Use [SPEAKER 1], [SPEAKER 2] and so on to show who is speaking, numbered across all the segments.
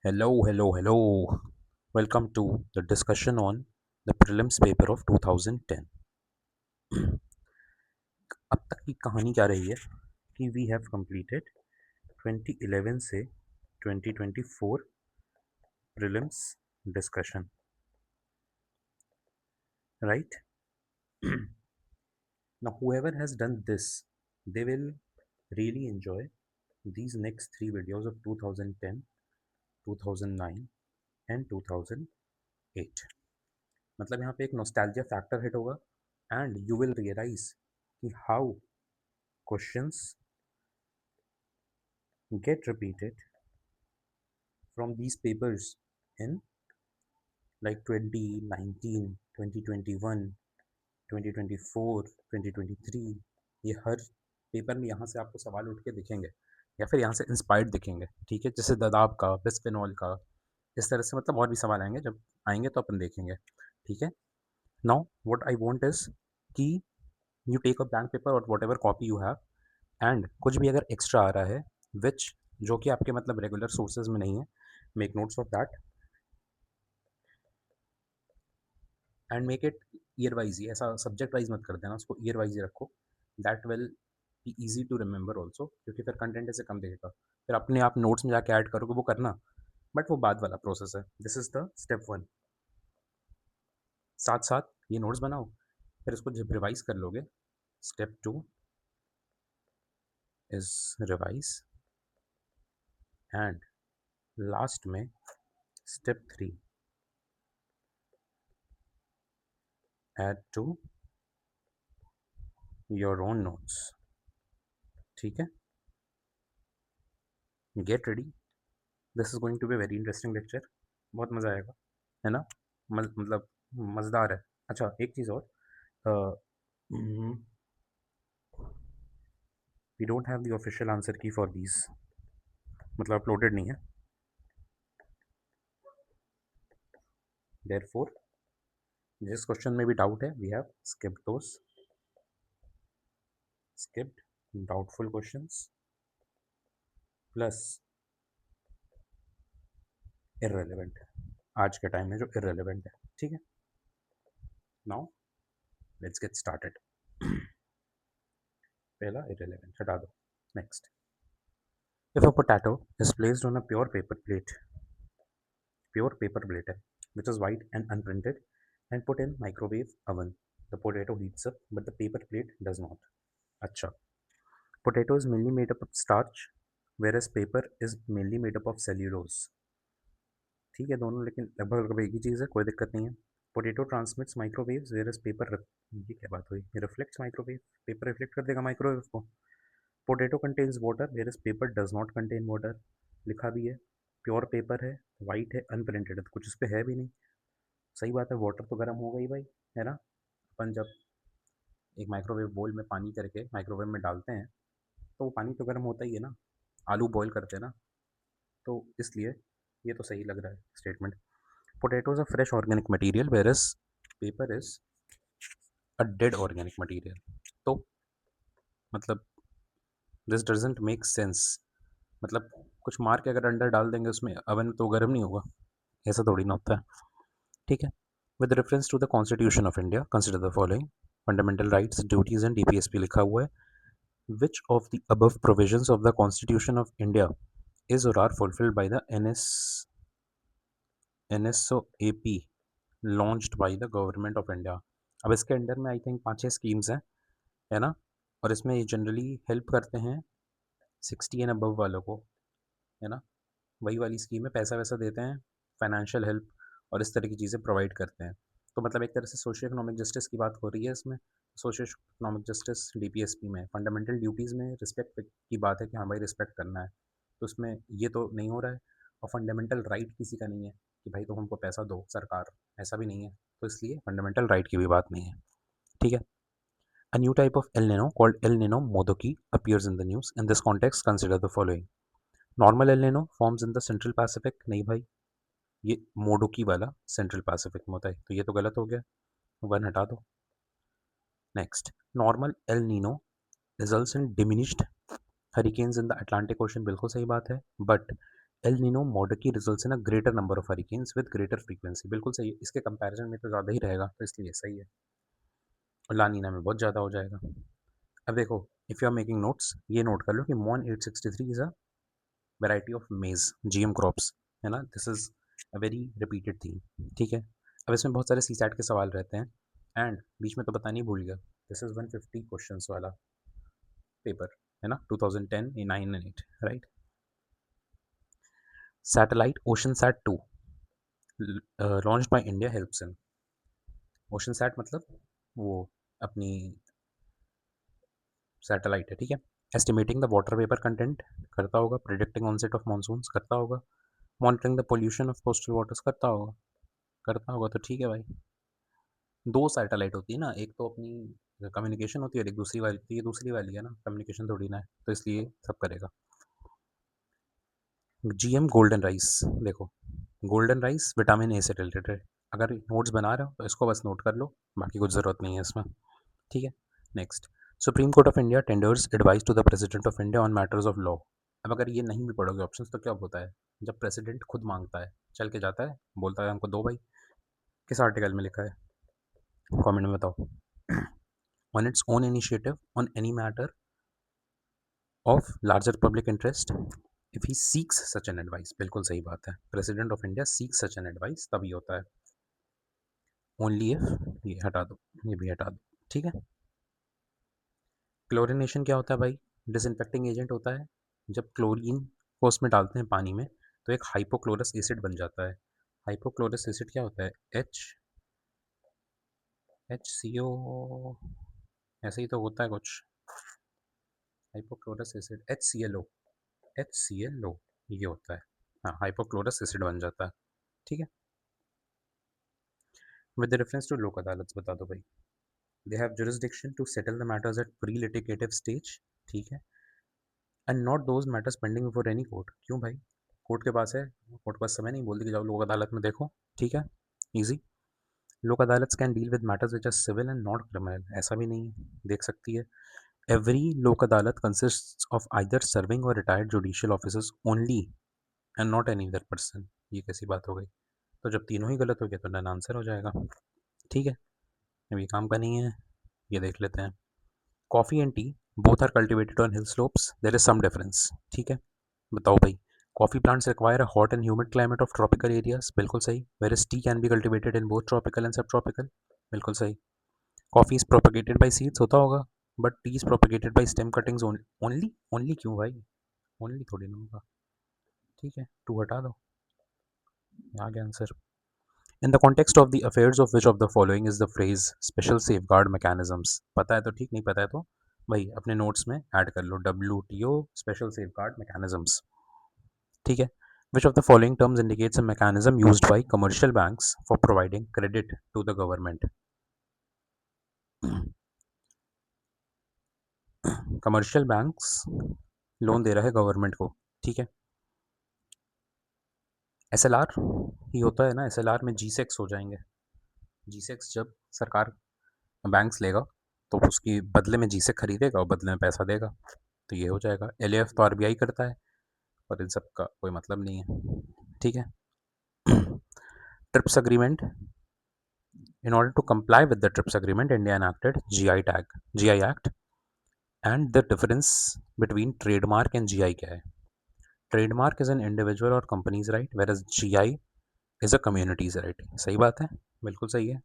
[SPEAKER 1] Hello, hello, hello. Welcome to the discussion on the prelims paper of 2010. अब तक की कहानी क्या रही है कि वी हैव कंप्लीटेड 2011 से 2024 prelims discussion, right? Now, whoever has done this, they will really enjoy these next three videos of 2010, 2009 and 2008. मतलब यहाँ पे एक नॉस्टैल्जिया फैक्टर हिट होगा एंड यू विल रियलाइज कि how questions get repeated from these papers in like 2019, 2021, 2024, 2023. ये हर paper में यहाँ से आपको सवाल उठ के दिखेंगे या फिर यहाँ से इंस्पायर्ड दिखेंगे, ठीक है? जैसे ददाब का, बिस्फेनॉल का, इस तरह से मतलब और भी सवाल आएंगे। जब आएंगे तो अपन देखेंगे, ठीक है? Now what I want is कि you take a blank paper और whatever copy you have, and कुछ भी अगर एक्स्ट्रा आ रहा है विच जो कि आपके मतलब रेगुलर सोर्सेज में नहीं है, make notes of that and make it year wise ही, ऐसा सब्जेक्ट वाइज मत कर देना, उसको ईयर वाइज ही रखो। That will be easy to remember also, क्योंकि फिर कंटेंट ऐसे कम देगा, फिर अपने आप नोट्स में जाके ऐड करोगे वो करना, बट वो बाद वाला प्रोसेस है। This is the step one. साथ साथ ये नोट्स बनाओ, फिर इसको जब रिवाइज कर लोगे, step two is revise, and last में step three add to your own notes, ठीक है? Get ready, this is going to be very interesting lecture, बहुत मज़ा आएगा, है ना? मतलब मज़ेदार है। अच्छा, एक चीज़ और, we don't have the official answer key for these, मतलब अपलोडेड नहीं है, देयरफॉर जिस क्वेश्चन में भी डाउट है we have skipped those, skipped doubtful questions plus irrelevant, आज के टाइम में जो इररेलेवेंट है, ठीक है? Now let's get started. पहला इररेलेवेंट हटा दो। Next, if a potato is placed on a pure paper plate है, which is white and unprinted, and put in microwave oven, the potato heats up but the paper plate does not. अच्छा, potato is mainly made up of starch whereas paper is mainly made up of cellulose, ठीक है? दोनों लेकिन लगभग लगभग एक ही चीज़ है, कोई दिक्कत नहीं है। Potato transmits microwaves whereas paper, ये क्या बात हुई? रिफ्लेक्ट्स माइक्रोवेव, पेपर रिफ्लेक्ट कर देगा माइक्रोवेव को। Potato contains water whereas paper does not contain water, लिखा भी है। प्योर पेपर है, वाइट है, अनप्रिंटेड है, तो कुछ उस पर है भी नहीं। सही बात है, वाटर तो गर्म होगा ही भाई, है ना? अपन जब एक माइक्रोवेव बोल में पानी करके माइक्रोवेव में डालते हैं तो वो पानी तो गर्म होता ही है ना, आलू बॉयल करते हैं ना, तो इसलिए ये तो सही लग रहा है statement. Potatoes a fresh organic material whereas paper is a dead organic material, तो मतलब दिस डजंट मेक सेंस, मतलब कुछ मार के अगर अंडा डाल देंगे उसमें अवन तो गर्म नहीं होगा, ऐसा थोड़ी ना होता है, ठीक है? With reference to the constitution of India consider the following, fundamental rights, duties and DPSP लिखा हुआ है। Which of the above provisions of the constitution of India is or are fulfilled by the NSOAP launched by the government of India. अब इसके under में I think 5-6 schemes हैं, है ना? और इसमें ये जनरली हेल्प करते हैं 60 एंड अबव वालों को, है ना? वही वाली स्कीम में पैसा वैसा देते हैं, फाइनेंशियल हेल्प और इस तरह की चीज़ें प्रोवाइड करते हैं। तो मतलब एक तरह से सोशियो इकोनॉमिक जस्टिस की बात हो रही है इसमें। सोशियो इकोनॉमिक जस्टिस डीपीएसपी में फंडामेंटल ड्यूटीज़ में रिस्पेक्ट की बात है कि हाँ भाई रिस्पेक्ट करना है, तो उसमें ये तो नहीं हो रहा है। और फंडामेंटल राइट किसी का नहीं है कि भाई तुम हमको पैसा दो सरकार, ऐसा भी नहीं है, तो इसलिए फंडामेंटल राइट की भी बात नहीं है, ठीक है? A new type of El Nino called El Nino Modoki appears in the news. In this context, consider the following. Normal El Nino forms in the Central Pacific. नहीं भाई, ये मोडोकी वाला सेंट्रल पैसिफिक में होता है, तो ये तो गलत हो गया, वन हटा दो। Next, normal El Nino results in diminished hurricanes in the Atlantic ocean, बिल्कुल सही बात है, but El Nino modoki results in a greater number of hurricanes with greater frequency, बिल्कुल सही है, इसके कंपैरिजन में तो ज़्यादा ही रहेगा, तो इसलिए सही है। और लानीना में बहुत ज़्यादा हो जाएगा। अब देखो, if you are making notes, ये नोट कर लो कि MON 863 is a variety of maize GM crops, है ना? This is a very repeated theme, ठीक है? अब इसमें बहुत सारे सीसैट के सवाल रहते हैं एंड बीच में तो बताना ही भूल गया, दिस इज़ 150 क्वेश्चंस वाला पेपर, है ना? 2010 in 9 and 8, right? Satellite Oceansat 2 launched by India helps in, Oceansat मतलब वो अपनी सैटेलाइट है, ठीक है? Estimating the water vapour content करता होगा, प्रिडिक्टिंग ऑनसेट ऑफ मानसून्स करता होगा, monitoring the pollution of coastal waters करता होगा तो ठीक है भाई। दो सैटेलाइट होती है ना, एक तो अपनी कम्युनिकेशन होती है और एक दूसरी वाली, तो ये दूसरी वाली है ना, कम्युनिकेशन थोड़ी ना है, तो इसलिए सब करेगा। जीएम गोल्डन राइस, देखो गोल्डन राइस विटामिन ए से रिलेटेड है, अगर नोट्स बना रहे हो तो इसको बस नोट कर लो, बाकी कुछ ज़रूरत नहीं है इसमें, ठीक है? Next, Supreme Court of India tenders advice to the president of India on matters of law. अब अगर ये नहीं भी पढ़ोगे ऑप्शंस तो क्या होता है, जब प्रेसिडेंट खुद मांगता है, चल के जाता है, बोलता है हमको दो भाई, किस आर्टिकल में लिखा है, कमेंट में बताओ। On its own initiative on any matter of larger public interest if he seeks such an advice, बिल्कुल सही बात है, president of India seeks such an advice तभी होता है, ओनली इफ, ये हटा दो, ये भी हटा दो, ठीक है? क्लोरिनेशन क्या होता है भाई, डिसइंफेक्टिंग एजेंट होता है, जब क्लोरीन को उसमें डालते हैं पानी में तो एक हाइपोक्लोरस एसिड बन जाता है, हाइपोक्लोरस एसिड क्या होता है, एच एच सी ओ, ऐसे ही तो होता है कुछ, hypochlorous acid H C L O, H C L O, ये होता है, हाँ हाइपोक्लोरस एसिड बन जाता है, ठीक है? विद रेफरेंस टू लोक अदालत बता दो भाई, they have jurisdiction to settle the matters at pre litigative stage, ठीक है? And not those matters pending before any court, क्यों भाई, कोर्ट के पास है, कोर्ट के पास समय नहीं, बोल दी कि जाओ लोक अदालत में देखो, ठीक है? Easy, Lok Adalat can deal with matters which are civil and not criminal, ऐसा भी नहीं है, देख सकती है। एवरी लोक अदालत कंसिस्ट ऑफ आइदर सर्विंग और retired judicial officers only and not any other person, ये कैसी बात हो गई, तो जब तीनों ही गलत हो गया तो डन आंसर हो जाएगा, ठीक है? अब ये काम का नहीं है, ये देख लेते हैं। Coffee and tea both are cultivated on hill slopes, there is some difference, ठीक है? बताओ भाई, coffee plants require a hot and humid climate of tropical areas, बिल्कुल सही, whereas tea can be cultivated in both tropical and subtropical, बिल्कुल सही। Coffee is propagated by seeds, होता होगा, but tea is propagated by stem cuttings only, only क्यों भाई, only थोड़ी ना होगा, ठीक है? टू हटा दो, आ गया answer. In the context of the affairs of which of the following is the phrase special safeguard mechanisms, पता है तो ठीक, नहीं पता है तो भाई अपने नोट्स में ऐड कर लो, WTO special safeguard mechanisms, ठीक है? Which of the following terms indicates a mechanism used by commercial banks for providing credit to the government, commercial banks loan दे रहा है गवर्नमेंट को, ठीक है? SLR ही होता है ना, SLR में G6 हो जाएंगे, G6 जब सरकार बैंक्स लेगा तो उसकी बदले में G6 खरीदेगा और बदले में पैसा देगा, तो ये हो जाएगा। LAF तो RBI करता है, और इन सब का कोई मतलब नहीं है, ठीक है? TRIPS agreement, in order to comply with the TRIPS agreement India enacted GI act, and the difference between trademark and GI क्या है? Trademark is an individual or companies right, whereas GI is a communities right, सही बात है, बिल्कुल सही है।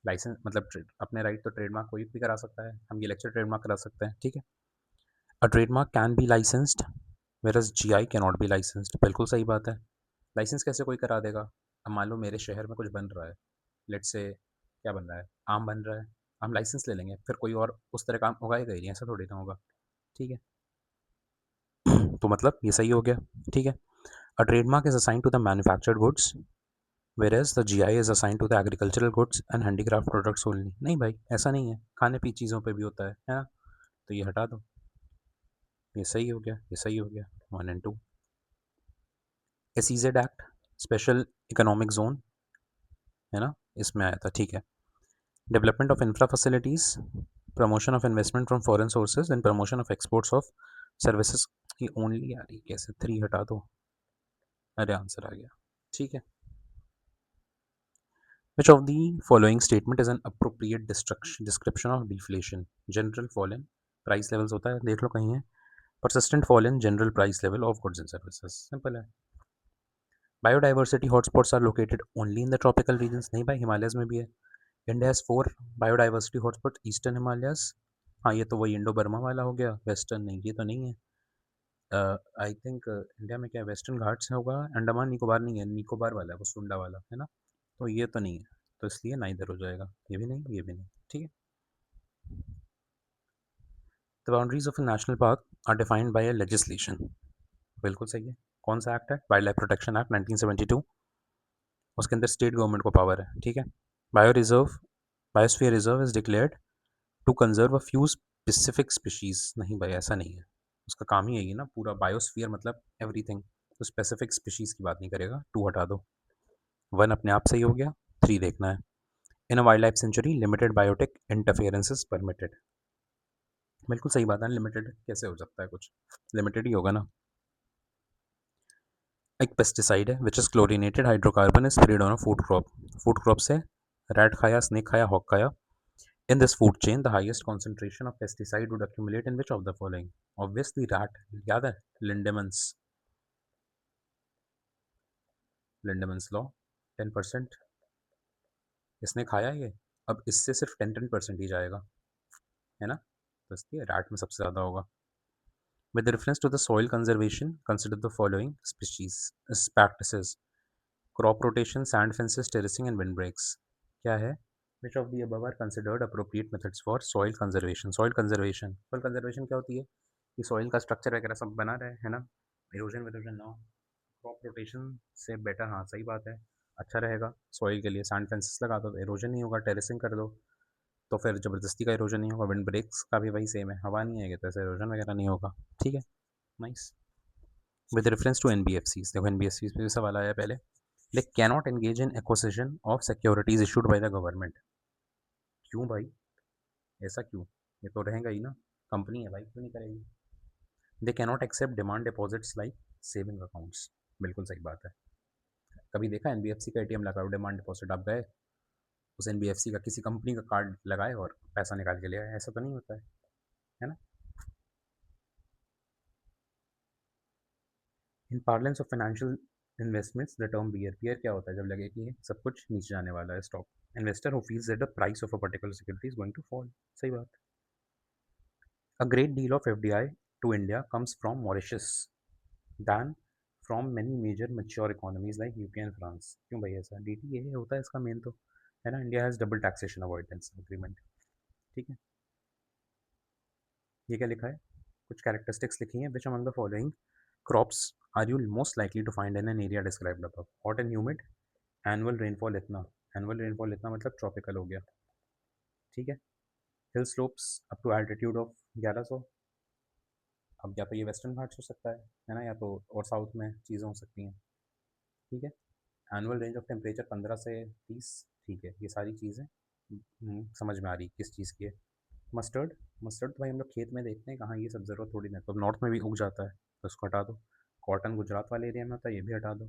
[SPEAKER 1] Licence मतलब अपने राइट तो ट्रेडमार्क कोई भी करा सकता है, हम ये लेक्चर ट्रेडमार्क करा सकते हैं, ठीक है? A trademark can be licensed whereas GI can not be licensed, बिल्कुल सही बात है। लाइसेंस कैसे कोई करा देगा, अब मान लो मेरे शहर में कुछ बन रहा है, लेट्स से क्या बन रहा है, आम बन रहा है, हम लाइसेंस ले लेंगे, फिर कोई और उस तरह का आम उगाएगा ही नहीं, ऐसा थोड़ी ना होगा, ठीक है? तो मतलब ये सही हो गया, ठीक है? A trademark is assign to the manufactured goods whereas the GI is assigned to the agricultural goods and handicraft products only, नहीं भाई ऐसा नहीं है, खाने पी चीज़ों पे भी होता है ना? तो ये हटा दो, ये सही हो गया, ये सही हो गया, 1 and 2। SEZ act special economic zone, है ना, इसमें आया था, ठीक है? Development of infra facilities, promotion of investment from foreign sources and promotion of exports of services, ये ओनली यार, ये कैसे 3 हटा दो, अरे आंसर आ गया, ठीक है। Which of the following statement is an appropriate description of deflation? General fall in price levels होता है, देख लो कहीं है। Persistent fall in general price level of goods and services. Simple है। Biodiversity hotspots are located only in the tropical regions. नहीं भाई, Himalayas में भी है। India has 4 biodiversity hotspots. Eastern Himalayas, हाँ ये तो वही इंडो बर्मा वाला हो गया। वेस्टर्न नहीं, ये तो नहीं है। आई थिंक इंडिया में क्या है, वेस्टर्न घाट्स होगा। अंडमान निकोबार नहीं है, निकोबार वाला है वो, सुंडा वाला है ना। तो ये तो नहीं है, तो इसलिए ना इधर हो जाएगा। ये भी नहीं, ये भी नहीं, ठीक है। The boundaries of a national park are defined by a legislation. बिल्कुल सही है। कौन सा एक्ट है? Wild life protection act 1972। उसके अंदर स्टेट गवर्नमेंट को पावर है, ठीक है। Bio reserve, biosphere reserve is declared to conserve a few specific species. नहीं भाई, ऐसा नहीं है। उसका काम ही यही है ना, पूरा बायोस्फीयर मतलब एवरीथिंग। तो स्पेसिफिक स्पीशीज की बात नहीं करेगा, 2 हटा दो। 1 अपने आप सही हो गया, 3 देखना है। In a wildlife sanctuary limited biotic interferences permitted. बिल्कुल सही बात है, लिमिटेड कैसे हो सकता है, कुछ लिमिटेड ही होगा ना। एक पेस्टिसाइड है which is chlorinated hydrocarbon is spread on a food crop. Food crop से रैट खाया, स्नेक खाया, हॉक खाया। In this food chain, the highest concentration of pesticide would accumulate in which of the following? Obviously, rat. याद है? Lindemans. Lindemans law. 10%. इसने खाया ये, अब इससे सिर्फ 10% ही जाएगा, है ना। तो इसलिए रैट में सबसे ज़्यादा होगा। With reference to the soil conservation, consider the following species practices: crop rotation, sand fences, terracing, and windbreaks. क्या है? Which of the above are considered appropriate methods for soil conservation? Soil conservation. Soil conservation क्या होती है? कि soil का structure वगैरह सब बना रहे, है ना। इरोजन विरोजन ना हो। क्रॉप रोटेशन से बेटर, हाँ सही बात है। अच्छा रहेगा सॉइल के लिए। सैंड फेंसेस लगा दो, इरोजन नहीं होगा। टेरेसिंग कर दो, तो फिर ज़बरदस्ती का इरोजन नहीं होगा। विंड ब्रेक्स का भी वही सेम है, हवा नहीं आएगी तो ऐसे इरोजन वगैरह नहीं होगा, ठीक है। Nice. With reference to NBFCs, देखो एनबीएफसीज पे भी सवाल आया पहले। Like cannot engage in acquisition of securities issued by the government. क्यों भाई, ऐसा क्यों? ये तो रहेगा ही ना, कंपनी है भाई, क्यों नहीं करेगी। They cannot accept demand deposits like saving accounts. बिल्कुल सही बात है। कभी देखा एनबीएफसी का एटीएम लगाओ डिमांड डिपॉजिट, आप गए उस एनबीएफसी का किसी कंपनी का कार्ड लगाए और पैसा निकाल के ले आए? ऐसा तो नहीं होता है ना। In parlance of financial investments the term bear, bear क्या होता है? जब लगे कि सब कुछ नीचे जाने वाला है, stock. Investor who feels that the price of a particular security is going to fall. सही बात। A great deal of FDI to India comes from Mauritius than from many major mature economies like UK and France. क्यों भाई ऐसा? DT ये होता है इसका main तो, है ना। India has double taxation avoidance agreement, ठीक है। ये क्या लिखा है? कुछ कैरेक्टरिस्टिक्स लिखी हैं। Which among the following crops are you most likely to find in an area described above? Hot and humid, annual rainfall इतना। एनुअल रेनफॉल इतना मतलब ट्रॉपिकल हो गया, ठीक है। Hill slopes up to altitude of 1100। अब या तो ये वेस्टर्न घाट्स हो सकता है ना, या तो और साउथ में चीज़ें हो सकती हैं, ठीक है। एनुअल रेंज ऑफ टेम्परेचर 15 से 30, ठीक है। ये सारी चीज़ें समझ में आ रही किस चीज़ की है। मस्टर्ड, मस्टर्ड तो भाई हम लोग खेत में देखते हैं, कहाँ ये सब ज़रूरत थोड़ी ना है। तो नॉर्थ में भी उग जाता है, तो उसको हटा दो। कॉटन गुजरात वाले एरिया में होता है, ये भी हटा दो।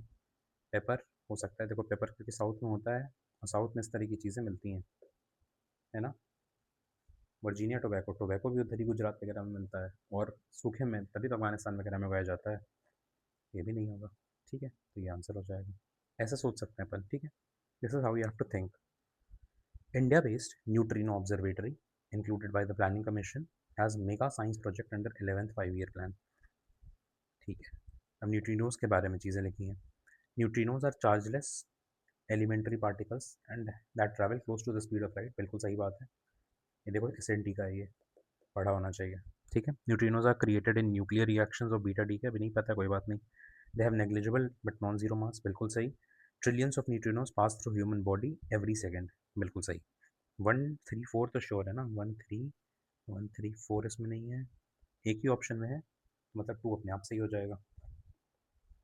[SPEAKER 1] पेपर हो सकता है, देखो पेपर क्योंकि साउथ में होता है और साउथ में इस तरह की चीज़ें मिलती हैं, है ना। वर्जीनिया टोबैको, टोबैको भी उधर ही गुजरात वगैरह में मिलता है, और सूखे में तभी तो अफगानिस्तान वगैरह में उगाया जाता है। ये भी नहीं होगा, ठीक है। तो ये आंसर हो जाएगा। ऐसा सोच सकते हैं अपन, ठीक है। This is how you have to think. India based neutrino observatory included by the planning commission has mega science project under 11th 5 year plan, ठीक है। अब न्यूट्रिनोज के बारे में चीज़ें लिखी हैं। Neutrinos are chargeless elementary particles and that travel close to the speed of light. बिल्कुल सही बात है। ये देखो एस का है, ये पढ़ा होना चाहिए, ठीक है। Neutrinos are created in nuclear reactions of beta decay, अभी नहीं पता, कोई बात नहीं। They have negligible but non zero mass, बिल्कुल सही। Trillions of neutrinos pass through human body every second, बिल्कुल सही। 1 3 4 तो श्योर है ना, 1 3 1 3 4 इसमें नहीं है, एक ही ऑप्शन में है, मतलब 2 अपने आप से ही हो जाएगा।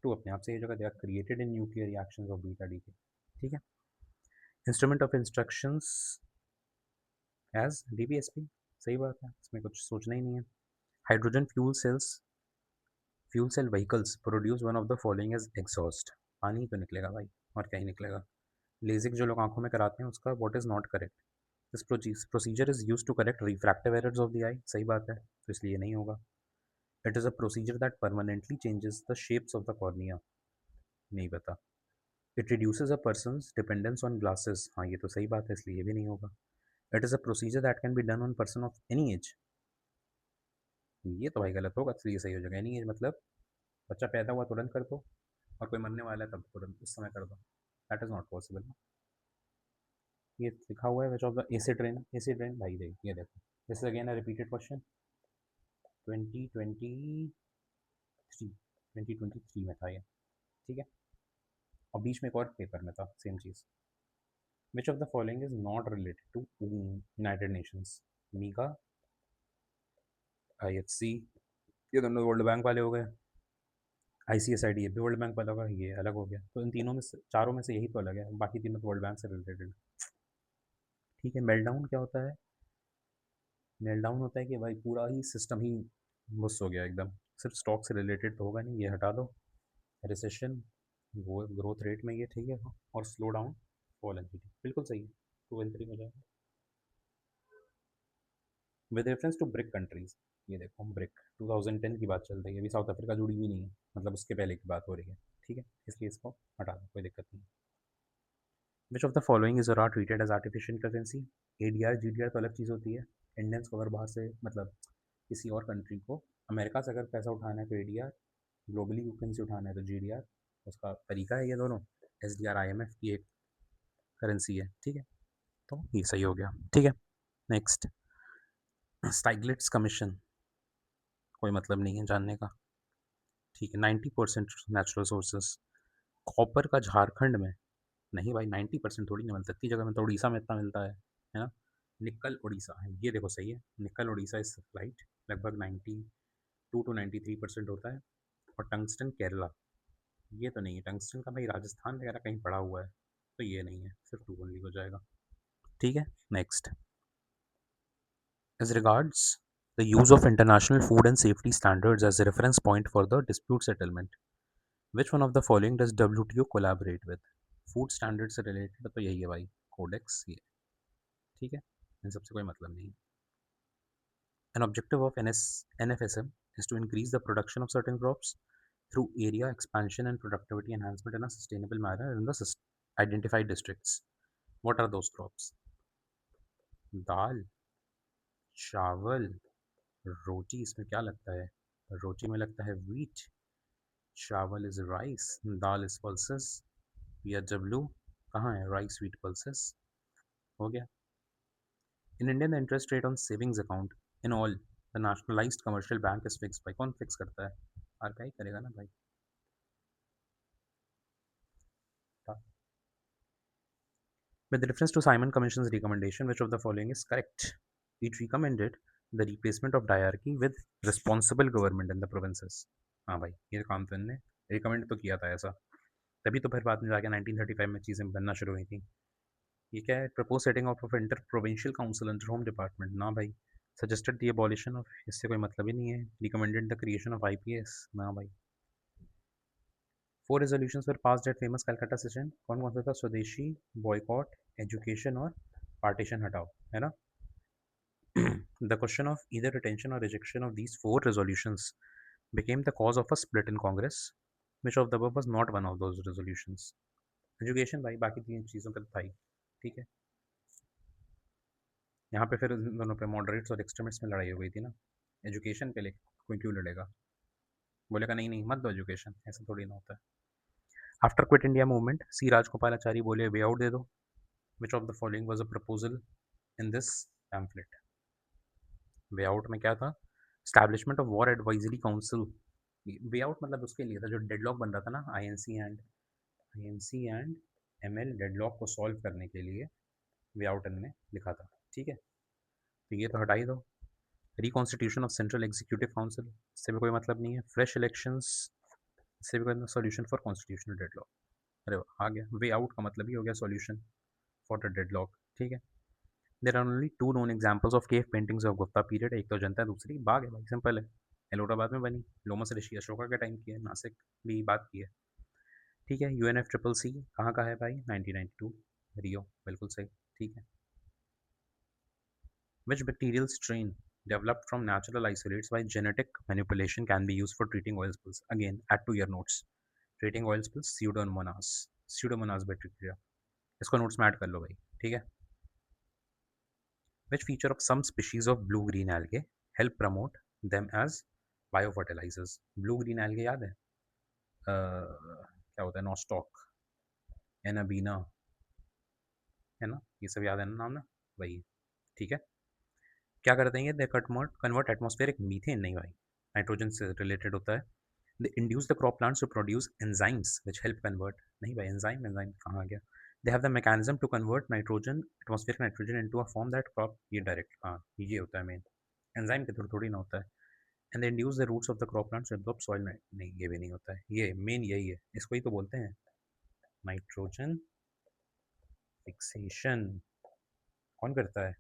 [SPEAKER 1] 2 अपने आप से ही हो जाएगा। They are created in nuclear reactions of beta decay, ठीक है। Instrument of instructions as DBSP, सही बात है, इसमें कुछ सोचना ही नहीं है। Hydrogen fuel cells fuel cell vehicles produce one of the following as exhaust. पानी ही तो निकलेगा भाई, और क्या ही निकलेगा। लेजिक जो लोग आंखों में कराते हैं उसका what is not correct. This procedure is use to correct refractive errors of the eye. सही बात है, तो इसलिए नहीं होगा। It is a procedure that permanently changes the shapes of the cornea. नहीं पता। It reduces a person's dependence on glasses. हाँ, ये तो सही बात है, इसलिए ये भी नहीं होगा। It is a procedure that can be done on person of any as. ये तो भाई गलत होगा, इसलिए सही हो जाएगा। एनी एज मतलब बच्चा पैदा हुआ तुरंत कर दो, और कोई मरने वाला है तब तुरंत उस समय कर दो। That is not possible. ये लिखा हुआ है which of the acid rain भाई देख, ये देखो। This is again a repeated question. 2023 में था ये। ठीक है, और बीच में एक और पेपर में था सेम चीज़। Which of the following is not related to United Nations. MIGA, IFC, ये दोनों वर्ल्ड बैंक वाले हो गए। ICSID ये भी वर्ल्ड बैंक वाला होगा, ये अलग हो गया। तो इन तीनों में से, चारों में से यही तो अलग है, बाकी तीनों तो वर्ल्ड बैंक से रिलेटेड। ठीक है, मेल्टडाउन क्या होता है? मेल्टडाउन होता है कि भाई पूरा ही सिस्टम ही बस हो गया एकदम। सिर्फ स्टॉक से रिलेटेड तो होगा नहीं, ये हटा दो। रिसेशन, वो ग्रोथ रेट में ये ठीक है। और स्लो डाउन, फॉल एन बिल्कुल सही है। 2 and 3 हो जाएगा। With reference to BRIC countries, ये देखो ब्रिक 2010 की बात चल रही है, अभी साउथ अफ्रीका जुड़ी हुई नहीं है, मतलब उसके पहले की बात हो रही है। ठीक है, इसलिए इसको हटा दो, कोई दिक्कत नहीं। Which of the following is are treated as artificial currency. ADR GDR तो अलग चीज़ होती है। इंडियंस को अगर बाहर से, मतलब किसी और कंट्री को, अमेरिका से अगर पैसा उठाना है तो ADR, ग्लोबली कहीं से उठाना है तो GDR। उसका तरीका है ये दोनों। SDR IMF की एक करेंसी है। ठीक है, तो ये सही हो गया। ठीक है, नेक्स्ट। स्टाइग्लिट्स कमीशन, कोई मतलब नहीं है जानने का। ठीक है, 90% नेचुरल सोर्सेस। कॉपर का झारखंड में, नहीं भाई 90% थोड़ी ना मिलता, इतनी जगह में तो उड़ीसा में इतना मिलता है ना। निकल उड़ीसा है, ये देखो सही है। निकल उड़ीसा इज सप्लाइड लगभग 92 to 93% होता है। और टंगस्टन केरला, ये तो नहीं है। टंगस्टन का भाई राजस्थान वगैरह कहीं पड़ा हुआ है, तो ये नहीं है, सिर्फ 2 ओनली हो जाएगा। ठीक है, next. As regards the use of international food and safety standards as a reference point for the dispute settlement, which one of the following does WTO collaborate with? Food standard से related तो यही है भाई, codex ये। ठीक है, इन सबसे कोई मतलब नहीं। An objective of NFSM is to increase the production of certain crops through area expansion and productivity enhancement in a sustainable manner in the identified districts. What are those crops? दाल, चावल, रोटी, इसमें क्या लगता है? रोटी में लगता है wheat, चावल is rice, dal is pulses. PHW कहाँ है? Rice wheat pulses. हो गया। In India the interest rate on savings account in all the nationalised commercial bank is fix by. कौन फिक्स करता है? RBI करेगा ना भाई। With reference to Simon Commission's recommendation, which of the following is correct? It recommended the replacement of diarchy with responsible government in the provinces. हाँ भाई, ये काम तो इनने रिकमेंड तो किया था ऐसा, तभी तो फिर बाद में जाके 1935 में चीज़ें बनना शुरू हुई थी। ये क्या है? Propose setting of inter provincial council under home department. ना भाई। सजेस्टेड द एबॉलिशन ऑफ, इससे कोई मतलब ही नहीं है। Recommended the creation of IPS। ना भाई। 4 resolutions were passed at famous Calcutta session. कौन कौन सा था? स्वदेशी, बॉयकॉट, एजुकेशन और पार्टीशन हटाओ, है ना। The question of either retention or rejection of these 4 resolutions became the cause of a split in Congress. Which of the above was not one of those resolutions? Education भाई, बाकी 3 चीज़ों का था ही। ठीक है, यहाँ पे फिर इन दोनों पे मॉडरेट्स और एक्सट्रीमिस्ट्स में लड़ाई हो गई थी ना। एजुकेशन पे ले कोई क्यों लड़ेगा? बोलेगा नहीं नहीं मत दो एजुकेशन, ऐसा थोड़ी ना होता है। After quit India movement, C Rajagopalachari बोले वे आउट दे दो। विच of the following was a proposal in this pamphlet? Way out में क्या था? Establishment of war advisory council. Way out मतलब उसके लिए था जो डेडलॉक बन रहा था ना, INC एंड ML डेडलॉक को सॉल्व करने के लिए वे आउट इनने लिखा था। ठीक है, तो ये तो हटा ही दो। Reconstitution of central executive council, इससे भी कोई मतलब नहीं है। फ्रेश इलेक्शंस, इससे भी कोई सॉल्यूशन फॉर कॉन्स्टिट्यूशनल डेडलॉक। अरे वाह, आ गया। वे आउट का मतलब ही हो गया सॉल्यूशन फॉर द डेडलॉक। ठीक है, there are only 2 known examples of cave paintings of Gupta period. एक तो जनता है, दूसरी बाघ है भाई, सिंपल है। एलोराबाद में बनी, लोमस ऋषि अशोका के टाइम की है, नासिक भी बात की है। ठीक है, यूएनएफ ट्रिपल सी कहाँ का है भाई? 1992 रियो, बिल्कुल सही। ठीक है, which bacterial strain developed from natural isolates by genetic manipulation can be used for treating oil spills? Again, add to your notes. Treating oil spills, Pseudomonas bacteria. इसको नोट्स में ऐड कर लो भाई, ठीक है। Which feature of some species of blue-green algae help promote them as biofertilizers? Blue-green algae याद है? क्या होता है? नॉस्टॉक, एनाबीना, है ना? ये सब याद है ना नाम ना? वही, ठीक है। क्या करते हैं ये? दे कन्वर्ट एटमॉस्फेरिक मीथेन, नहीं भाई, नाइट्रोजन से रिलेटेड होता है। They induce the crop plants to produce enzymes which help convert, नहीं भाई, एंजाइम एंजाइम कहाँ आ गया? They have the mechanism to convert nitrogen, atmospheric nitrogen into a form that crop, ये डायरेक्ट, हाँ ये होता है मेन, एंजाइम के थ्रू थोड़ी ना होता है। And they induce the roots of the crop plants to absorb soil, नहीं ये भी नहीं होता है, ये मेन यही है, इसको ही तो बोलते हैं नाइट्रोजन फिक्सेशन। कौन करता है?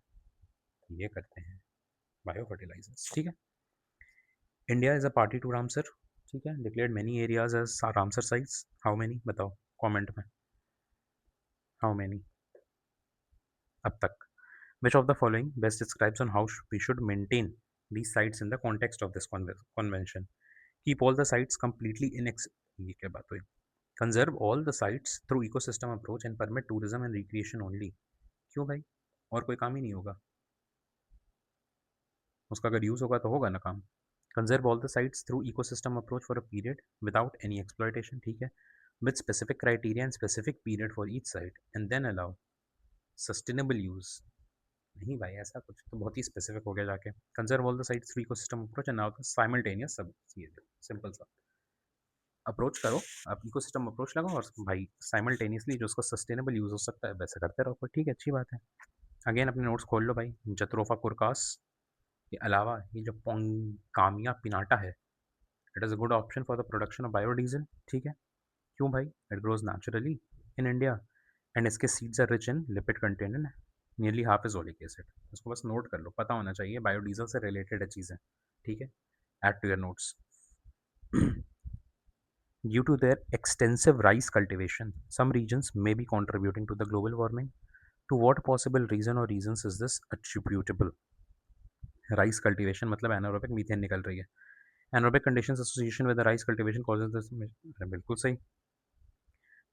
[SPEAKER 1] ये करते हैं बायो फर्टिलाइजर्स, ठीक है। India is a party to Ramsar, ठीक है, declared many areas as Ramsar sites, how many बताओ कमेंट में, हाउ मेनी अब तक? Which of the following best describes on how we should maintain these sites in the context of this convention? Keep all the sites completely ये क्या बात हुई? Conserve all the sites through ecosystem approach and permit tourism and recreation only. क्यों भाई? और कोई काम ही नहीं होगा उसका, अगर यूज होगा तो होगा ना काम। Conserve all the sites through ecosystem approach for a period without any exploitation, ठीक है, with specific criteria and specific period for each site and then allow sustainable use. नहीं भाई, ऐसा कुछ तो बहुत ही स्पेसिफिक हो गया जाके। Conserve all the sites through ecosystem approach and now simultaneous सब चीज़, सिंपल सा अप्रोच करो, आप इकोसिस्टम अप्रोच लगाओ और भाई साइमल्टेनियसली जो उसका सस्टेनेबल यूज हो सकता है वैसे करते रहो, ठीक है, अच्छी बात है। अगेन अपने नोट्स खोल लो भाई। जत्रोफा कुरकास के अलावा ये जो पोंगामिया पिनाटा है, it is a good option for the production of biodiesel, ठीक है। क्यों भाई? It grows naturally in India and इसके seeds are rich in lipid content and nearly half is oleic acid. इसको बस नोट कर लो, पता होना चाहिए, बायोडीजल से रिलेटेड है चीज़ें, ठीक है, add to your notes. Due to their extensive rice cultivation, some regions may be contributing to the global warming. To what possible reason or reasons is this attributable? Rice cultivation मतलब anaerobic methane निकल रही है। Anaerobic conditions association with rice cultivation causes this, बिल्कुल सही।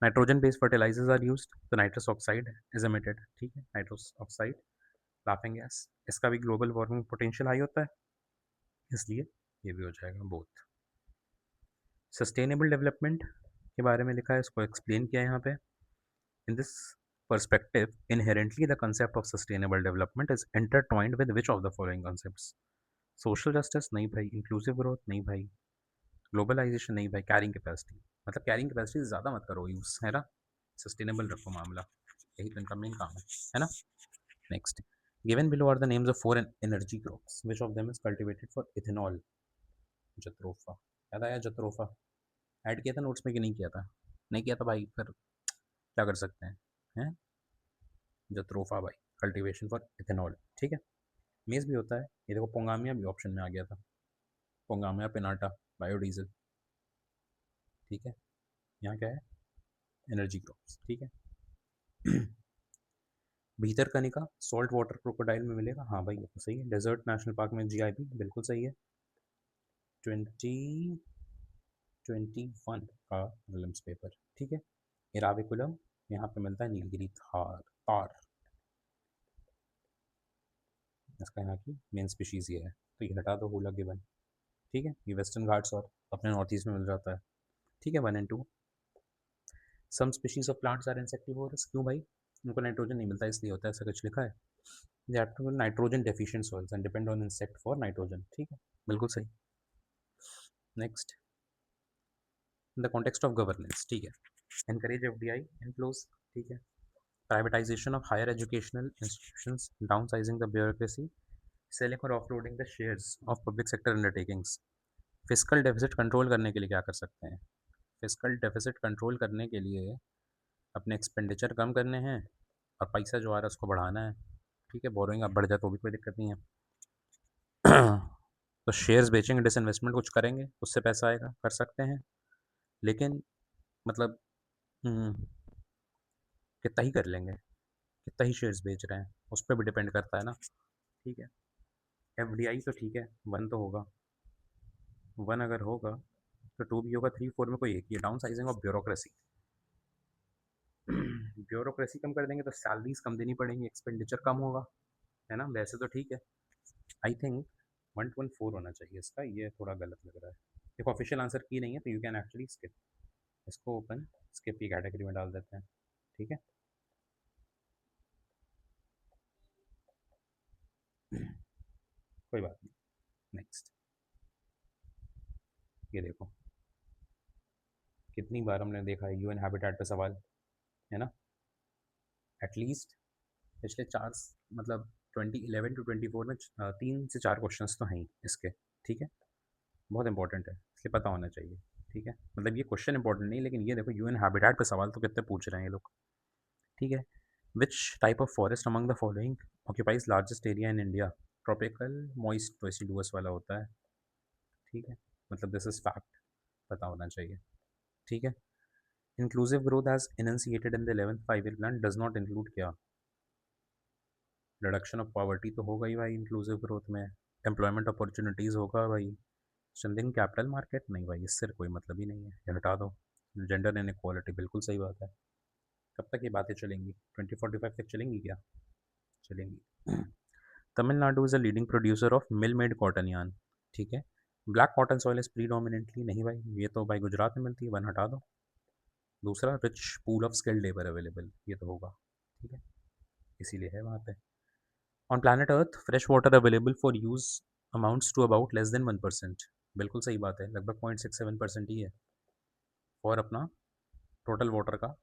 [SPEAKER 1] Nitrogen based fertilizers are used, तो nitrous oxide is emitted, ठीक है, nitrous oxide laughing gas, इसका भी ग्लोबल वार्मिंग पोटेंशियल हाई होता है, इसलिए ये भी हो जाएगा बोथ। सस्टेनेबल डेवलपमेंट के बारे में लिखा है, इसको एक्सप्लेन किया है यहाँ पे। In this perspective, inherently the concept of sustainable development is intertwined with which of the following concepts? Social justice नहीं भाई, inclusive growth नहीं भाई, ग्लोबलाइजेशन नहीं भाई, कैरिंग कैपेसिटी, मतलब कैरिंग कैपेसिटी ज़्यादा मत करो यूज़, है ना, सस्टेनेबल रखो मामला, यही तो इनका मेन काम है ना। Next, given below are the names of four energy crops, which of them is cultivated for ethanol? Jatropha, याद आया जत्रोफा? ऐड किया था नोट्स में कि नहीं किया था? नहीं किया था भाई, फिर क्या कर सकते हैं? जत्रोफा भाई, कल्टीवेशन फॉर इथेनॉल, ठीक है। मेज भी होता है, ये देखो पोंगामिया भी ऑप्शन में आ गया था, पोंगामिया पिनाटा बायोडीजल, ठीक है। यहाँ क्या है? एनर्जी क्रॉप्स, ठीक है। भीतर कनिका सॉल्ट वाटर क्रोकोडाइल में मिलेगा, हाँ भाई ये तो सही है। डेजर्ट नेशनल पार्क में जीआईबी, बिल्कुल सही है। 2021 का विलियम्स पेपर, ठीक है। इराविकुलम, यहाँ पे मिलता है नीलगिरी थार तार, इसका यहाँ की मेन स्पीशीज़ ये है, तो ये हटा दो हूला गिवन, ठीक है। ये वेस्टर्न घाट्स और अपने नॉर्थ ईस्ट में मिल जाता है, ठीक है। 1 and 2, some species of plants are insectivorous, क्यों भाई? उनको नाइट्रोजन नहीं मिलता इसलिए होता है, ऐसा कुछ लिखा है। They have to nitrogen deficient soils and depend on insect for nitrogen, ठीक है, बिल्कुल सही। Next, in the context of governance, ठीक है, एनकरेज एफडीआई इनफ्लोज, ठीक है। Privatization of higher educational institutions, downsizing the bureaucracy, selling or offloading the shares of public sector undertakings. Physical deficit control करने के लिए क्या कर सकते हैं? फिजिकल डेफिसिट कंट्रोल करने के लिए अपने एक्सपेंडिचर कम करने हैं और पैसा जो आ रहा है उसको बढ़ाना है, ठीक है। बोरोइंग अब बढ़ जाए तो भी कोई दिक्कत नहीं है। तो शेयर्स बेचेंगे, डिसइन्वेस्टमेंट कुछ करेंगे, उससे पैसा आएगा, कर सकते हैं। लेकिन मतलब हम्म, कितना ही कर लेंगे, कितना ही शेयर्स बेच रहे हैं, उस पर भी डिपेंड करता है ना। ठीक है, एफडीआई तो ठीक है, वन तो होगा, वन अगर होगा तो टू भी होगा, थ्री फोर में कोई एक ही है। Downsizing of bureaucracy, bureaucracy कम कर देंगे तो सैलरीज कम देनी पड़ेंगी, एक्सपेंडिचर कम होगा, है ना। वैसे तो ठीक है। आई थिंक 114 होना चाहिए इसका, ये थोड़ा गलत लग रहा है। एक ऑफिशियल आंसर की नहीं है तो यू कैन एक्चुअली स्किप इसको, ओपन स्किप की कैटेगरी में डाल देते हैं। ठीक है, कोई बात नहीं। नेक्स्ट, ये देखो कितनी बार हमने देखा है यूएन हैबिटेट पे सवाल, है ना। एटलीस्ट पिछले चार मतलब 2011 to 2024 में 3 से 4 क्वेश्चंस तो हैं ही इसके। ठीक है, बहुत इंपॉर्टेंट है, इसलिए पता होना चाहिए। ठीक है, मतलब ये क्वेश्चन इंपॉर्टेंट नहीं, लेकिन ये देखो यूएन हैबिटेट पे सवाल तो कितने पूछ रहे हैं ये लोग। ठीक है, which type of forest among the following occupies largest area in India. Tropical moist deciduous वाला होता है। ठीक है, मतलब दिस इज फैक्ट, पता होना चाहिए। ठीक है, inclusive growth as enunciated in the 11th 5 year plan does not include क्या। रिडक्शन ऑफ पॉवर्टी तो होगा ही भाई इंक्लूसिव ग्रोथ में, एम्प्लॉयमेंट अपॉर्चुनिटीज़ होगा भाई, स्ट्रेंथिंग कैपिटल मार्केट नहीं भाई, इससे कोई मतलब ही नहीं है, ये हटा दो। जेंडर इनक्वालिटी बिल्कुल सही बात है। कब तक ये बातें चलेंगी, 2045 तक चलेंगी क्या, चलेंगी। Tamil Nadu is a leading producer of mill made cotton yarn. ठीक है, black cotton soil is predominantly, नहीं भाई ये तो भाई गुजरात में मिलती है, वन हटा दो। दूसरा, rich pool of skilled labour available, ये तो होगा। ठीक है, इसीलिए है वहाँ पे। On planet earth fresh water available for use amounts to about less than 1%। बिल्कुल सही बात है, लगभग 0.67% ही है और अपना टोटल वाटर का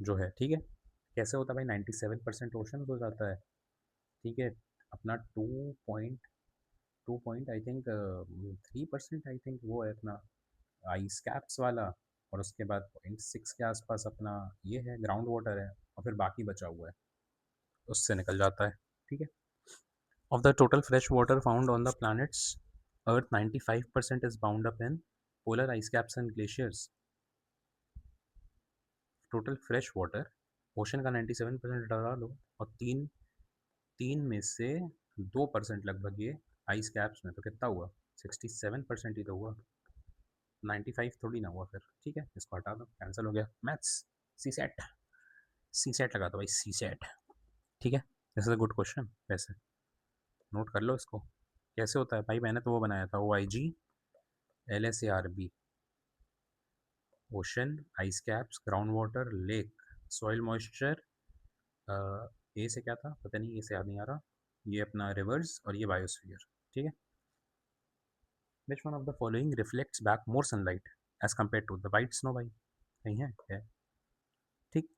[SPEAKER 1] जो है। ठीक है, कैसे होता है भाई, 97% ओशन हो जाता है। ठीक है, अपना 2 point I think 3% I think वो है अपना आइस कैप्स वाला, और उसके बाद 0.6 के आसपास अपना ये है ग्राउंड वाटर है, और फिर बाकी बचा हुआ है उससे निकल जाता है। ठीक है, of the total fresh water found on the planet's Earth, 95% is bound up in polar ice caps and glaciers. Total fresh water ocean का 97% हटा लो, और तीन तीन में से 2% लगभग ये आइस कैप्स में, तो कितना हुआ, 67% ही तो हुआ, 95 थोड़ी ना हुआ फिर। ठीक है, इसको हटा दो, कैंसिल हो गया मैथ्स। सी सेट, सी सेट लगा दो भाई, सी सेट। ठीक है, this is a good question वैसे, नोट कर लो इसको। कैसे होता है भाई, मैंने तो वो बनाया था, O I G LSARB, ocean, ice caps, ground water, lake, soil moisture, A से क्या था पता नहीं, ए से याद नहीं आ रहा, ये अपना रिवर्स, और ये बायोस्फीयर। ठीक है, which one of the following reflects back more sunlight as compare to the white snow भाई, नहीं है। ठीक,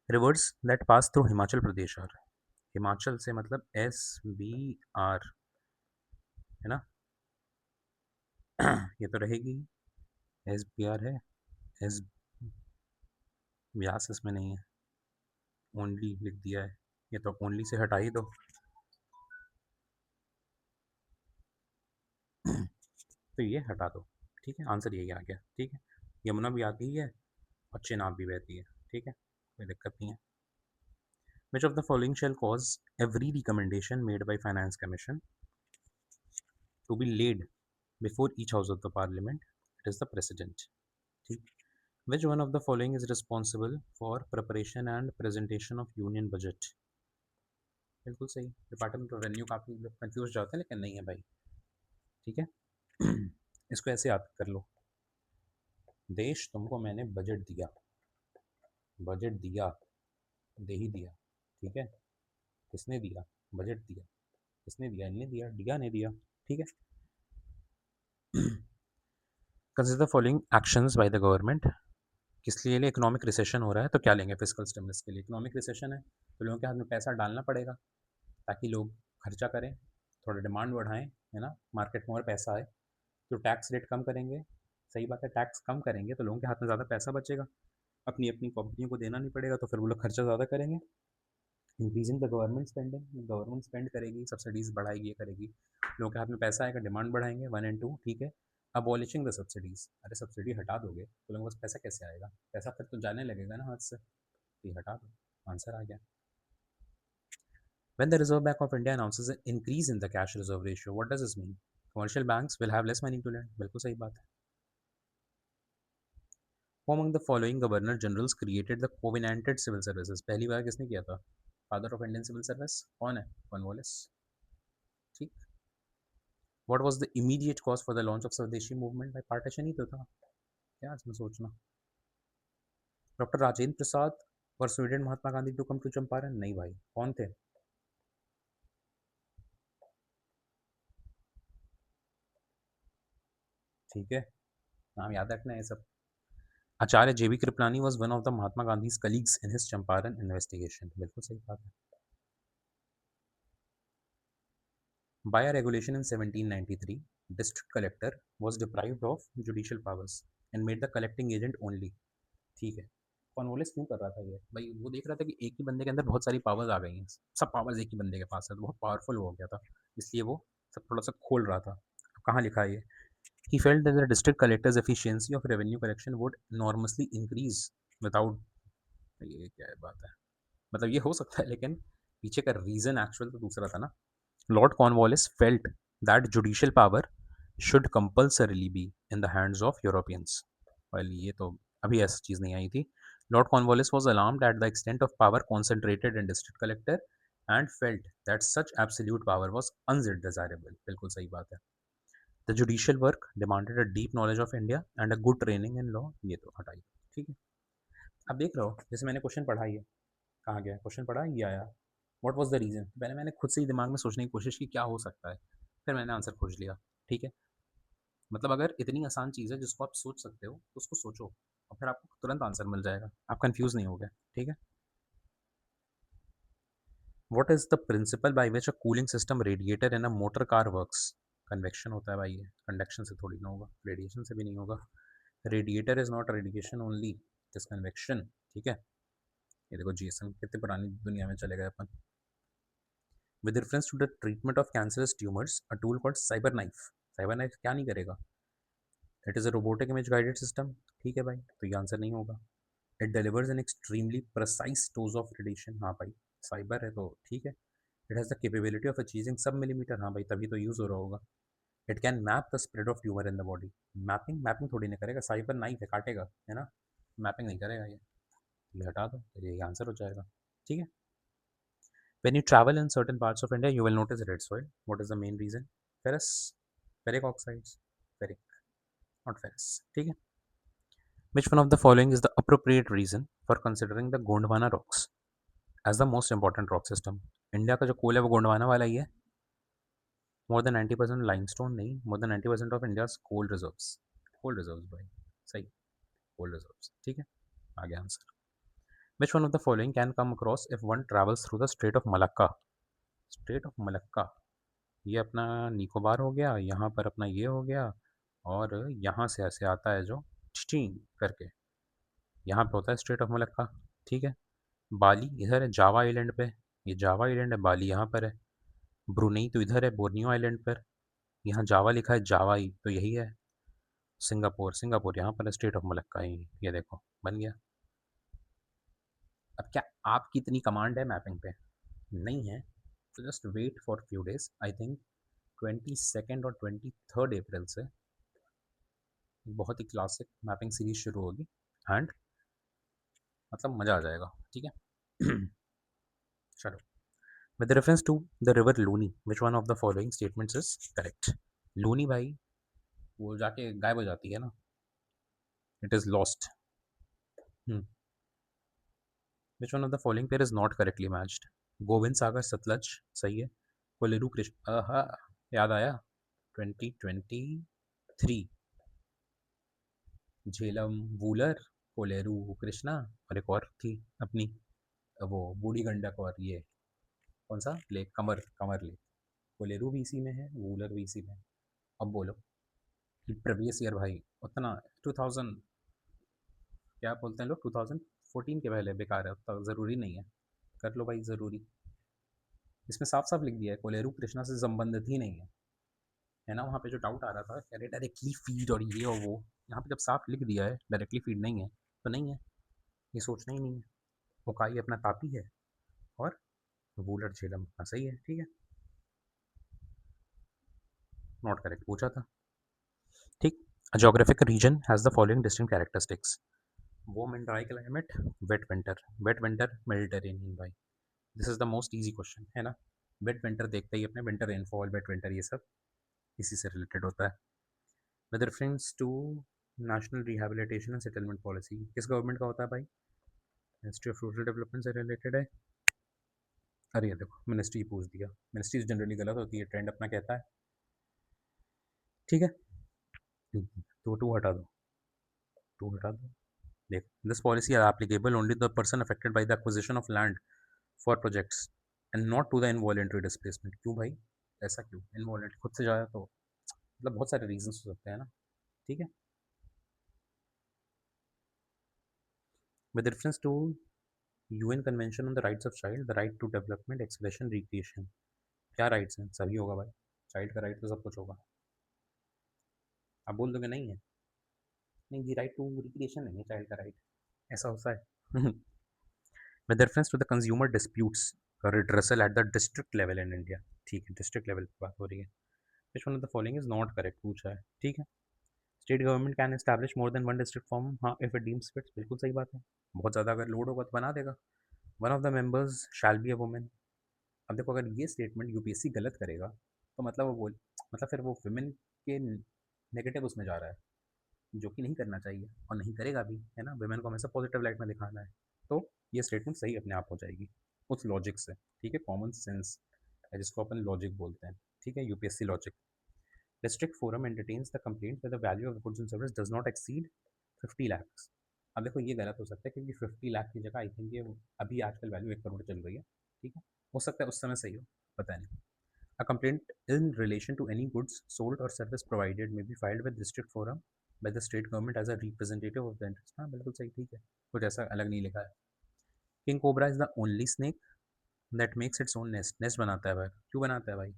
[SPEAKER 1] rivers that pass through Himachal Pradesh are, Himachal से मतलब SBR, है ना। ये तो रहेगी, SBR है, एस व्यास इसमें नहीं है, ओनली लिख दिया है, ये तो ओनली से हटा ही दो। तो ये हटा दो। ठीक है, आंसर यही आ गया। ठीक है, यमुना भी आती है और चेनाब भी बहती है। ठीक है, कोई दिक्कत नहीं है। Which of the following shall cause every recommendation made by finance commission to be laid before each house of the parliament, it is the president. ठीक, which one of the following is responsible for preparation and presentation of union budget. बिल्कुल सही, department of revenue, काफ़ी लोग confuse जाते हैं लेकिन नहीं है भाई। ठीक है, इसको ऐसे याद कर लो, देश तुमको मैंने बजट दिया, बजट दिया, दे ही दिया। ठीक है, किसने दिया, बजट दिया, किसने दिया, इनने दिया, दिया ने दिया। ठीक है, consider the following actions bye the government, किस लिए इकोनॉमिक रिसेशन हो रहा है तो क्या लेंगे फिजिकल स्टिमुलस के लिए। इकोनॉमिक रिसेशन है तो लोगों के हाथ में पैसा डालना पड़ेगा ताकि लोग खर्चा करें, थोड़ा डिमांड बढ़ाएं, है ना, मार्केट में और पैसा आए, तो टैक्स रेट कम करेंगे। सही बात है, टैक्स कम करेंगे तो लोगों के हाथ में ज़्यादा पैसा बचेगा, अपनी अपनी कंपनियों को देना नहीं पड़ेगा, तो फिर वो लोग खर्चा ज़्यादा करेंगे। इंक्रीजिंग द गवर्नमेंट स्पेंड करेगी, सब्सिडीज बढ़ाएगी, ये करेगी, लोगों के हाथ में पैसा आएगा, डिमांड बढ़ाएंगे, 1 and 2, ठीक है। अबॉलिशिंग द सब्सिडीज, अरे सब्सिडी हटा दोगे तो लोगों के पास पैसा कैसे आएगा, पैसा फिर तो जाने लगेगा ना हाथ से, तो ये हटा दो, आंसर आ गया। When the Reserve Bank of India announces an increase in the cash reserve ratio, what does this mean? Commercial banks will have less money to lend. बिल्कुल सही बात है। Who among the following governor generals created the covenanted civil services? पहली बार किसने किया था? Father of Indian civil service कौन है? कॉर्नवालिस, ठीक। What was the immediate cause for the launch of Swadeshi movement? भाई पार्टीशन ही तो था, क्या इसमें सोचना। Doctor Rajendra Prasad persuaded Mahatma Gandhi to come to Champaran? नहीं भाई, कौन थे? ठीक है, नाम याद रखना है सब। Acharya JB Kripalani was one of the Mahatma Gandhi's colleagues in his Champaran investigation. बिल्कुल सही बात है। By a regulation in 1793, district collector was deprived of judicial powers and made the collecting agent only। ठीक है, कॉर्नवालिस क्यों कर रहा था ये भाई? वो देख रहा था कि एक ही बंदे के अंदर बहुत सारी पावर्स आ गई हैं, सब पावर्स एक ही बंदे के पास है, तो बहुत पावरफुल हो गया था, इसलिए वो सब थोड़ा सा खोल रहा था। कहाँ लिखा है ये? He felt that the district collector's efficiency of revenue collection would enormously increase without, ये क्या है बात है, मतलब ये हो सकता है, लेकिन पीछे का रीजन एक्चुअल तो दूसरा था ना। Lord Cornwallis felt that judicial power should compulsorily be in the hands of Europeans. Well ये तो अभी ऐसी चीज़ नहीं आई थी। Lord Cornwallis was alarmed at the extent of power concentrated in district collector and felt that such absolute power was undesirable. बिल्कुल सही बात है। The judicial work demanded a deep knowledge of India and a good training in law. ये तो हटाइए, ठीक है। अब देख रहे हो, जैसे मैंने क्वेश्चन पढ़ा, ये कहाँ गया क्वेश्चन पढ़ा, ये आया। What was the reason? पहले मैंने खुद से ही दिमाग में सोचने की कोशिश की क्या हो सकता है, फिर मैंने आंसर खोज लिया, ठीक है। मतलब अगर इतनी आसान चीज़ है जिसको आप सोच सकते हो तो उसको सोचो और फिर आपको तुरंत आंसर मिल जाएगा, आप कंफ्यूज नहीं होगे, ठीक है। What is the principal by which a cooling system radiator in a motor car works? Convection होता है भाई, ये कंडक्शन से थोड़ी ना होगा, रेडिएशन से भी नहीं होगा। Radiator is not radiation only, it is convection, ठीक है। ये देखो जीएसएम, कितनी पुरानी दुनिया में चले गए अपन। With reference to the treatment of cancerous tumours a tool called cyber knife. Cyber knife क्या नहीं करेगा? It is a robotic image guided system, ठीक है भाई, तो ये आंसर नहीं होगा। It delivers an extremely precise dose of radiation, हाँ भाई, साइबर है तो ठीक है। It has the capability of achieving sub millimetre, हाँ भाई, तभी तो यूज़ हो रहा होगा। It can map the spread of tumour in the body. Mapping mapping थोड़ी ना करेगा, साइबर नाइफ है, काटेगा, है ना, मैपिंग नहीं करेगा ये हटा दो, तो ये आंसर हो जाएगा, ठीक है। When you travel in certain parts of India, you will notice red soil. What is the main reason? Ferrous, ferric oxides, ferric, not ferrous. ठीक है. Which one of the following is the appropriate reason for considering the Gondwana rocks as the most important rock system? India का जो कोल है वो गोंडवाना वाला ही है। More than 90% limestone नहीं, more than 90% of India's coal reserves. Coal reserves भाई, सही, coal reserves, ठीक है. आगे answer. Which one of the following can come across if one travels through the Strait of Malacca? Strait of Malacca, ये अपना निकोबार हो गया, यहाँ पर अपना ये हो गया, और यहाँ से ऐसे आता है जो चिचिंग करके, यहाँ पे होता है स्ट्रेट ऑफ मलक्का, ठीक है। बाली इधर है जावा आइलैंड पे, ये जावा आइलैंड है, बाली यहाँ पर है। ब्रुनई तो इधर है बोर्नियो आइलैंड पर, यहाँ जावा लिखा है, जावाई तो यही है। सिंगापुर, सिंगापुर यहाँ पर है, स्ट्रेट ऑफ मलक्का ही, ये देखो बन गया। अब क्या आपकी इतनी कमांड है मैपिंग पे? नहीं है, तो just wait for few days, I think 22 और 23 अप्रैल से बहुत ही क्लासिक मैपिंग सीरीज शुरू होगी, एंड मतलब मज़ा आ जाएगा, ठीक है। चलो, with reference to the river Luni, which one of the following statements is correct? Luni भाई वो जाके गायब हो जाती है ना, it is lost. Which one of the following pair is not correctly matched? Gobind Sagar Sutlej सही है। कोलेरू कृष्ण, याद आया, 2023, झेलम वूलर, कोलेरू कृष्णा, और एक और थी अपनी, वो बूढ़ी गंडक, और ये कौन सा लेक, कमर कमर लेक। कोलेरू भी इसी में है, वूलर भी इसी में है। अब बोलो कि प्रीवियस ईयर भाई उतना 2000, क्या बोलते हैं लोग, 2014 के पहले बेकार है, उतना ज़रूरी नहीं है। कर लो भाई, ज़रूरी। इसमें साफ साफ लिख दिया है कोलेरू कृष्णा से संबंधित ही नहीं है ना। वहाँ पे जो डाउट आ रहा था कह रहे डायरेक्टली फीड और ये और वो, यहाँ पे जब साफ लिख दिया है डायरेक्टली फीड नहीं है तो नहीं है, ये सोचना ही नहीं है। होकाई अपना तापी है और वूलर झेलम अपना सही है, ठीक है। नॉट करेक्ट पूछा था, ठीक। A geographic region has the following distinct characteristics: warm and dry climate, wet winter, Mediterranean भाई। This is the most easy question है ना। वेट विंटर देखते ही अपने विंटर रेनफॉल, वेट विंटर ये सब इसी से रिलेटेड होता है। With reference to national rehabilitation and settlement policy किस गवर्नमेंट का होता है भाई? मिनिस्ट्री ऑफ रूरल डेवलपमेंट से रिलेटेड है। अरे ये देखो मिनिस्ट्री पूछ दिया, मिनिस्ट्री जनरली गलत होती है, ट्रेंड अपना कहता है, ठीक है। तो टू हटा दो, टू हटा दो। देख, this policy are applicable only the person affected by the acquisition of land for projects and not to the involuntary displacement. क्यों भाई, ऐसा क्यों? इनवॉलेंट्री खुद से जाया तो मतलब बहुत सारे रीजंस हो सकते हैं ना, ठीक है। With reference to UN convention on the rights of child, the right to development, expression, recreation, क्या राइट्स हैं? सभी होगा भाई, चाइल्ड का राइट तो सब कुछ होगा। आप बोल दोगे नहीं है, नहीं जी, राइट टू रिक्रिएशन नहीं है चाइल्ड का राइट, ऐसा होता है। With reference to the consumer disputes redressal at the district level in India, ठीक है, डिस्ट्रिक्ट लेवल की बात हो रही है। Which one of the following is not correct पूछा है, ठीक है। State government can establish more than one district form, हाँ, इफ इट डीम्स फिट्स, बिल्कुल सही बात है। बहुत ज़्यादा अगर लोड होगा तो बना देगा। One of the members shall be a women. अब देखो अगर ये स्टेटमेंट यूपीएससी गलत करेगा तो मतलब वो बोल, मतलब फिर वो वुमेन के नेगेटिव उसमें जा रहा है, जो कि नहीं करना चाहिए और नहीं करेगा भी, है ना। वुमेन को हमेशा पॉजिटिव लाइट में दिखाना है, तो ये स्टेटमेंट सही अपने आप हो जाएगी उस लॉजिक से, ठीक है। कॉमन सेंस है जिसको अपन लॉजिक बोलते हैं, ठीक है, UPSC logic. District forum entertains the complaint that the value of goods and service does not exceed 50 lakhs। अब देखो ये गलत हो सकता है क्योंकि 50 लाख की जगह आई थिंक ये अभी आजकल वैल्यू 1 करोड़ चल रही है, ठीक है। हो सकता है उस समय सही हो, पता नहीं। A complaint in relation to any goods sold or service provided may be filed with district forum by the state government as a representative of the interest। हाँ बिल्कुल सही, ठीक है, कुछ ऐसा अलग नहीं लिखा है। King cobra is the only snake that makes its own nest, nest बनाता है भाई, क्यों बनाता है भाई?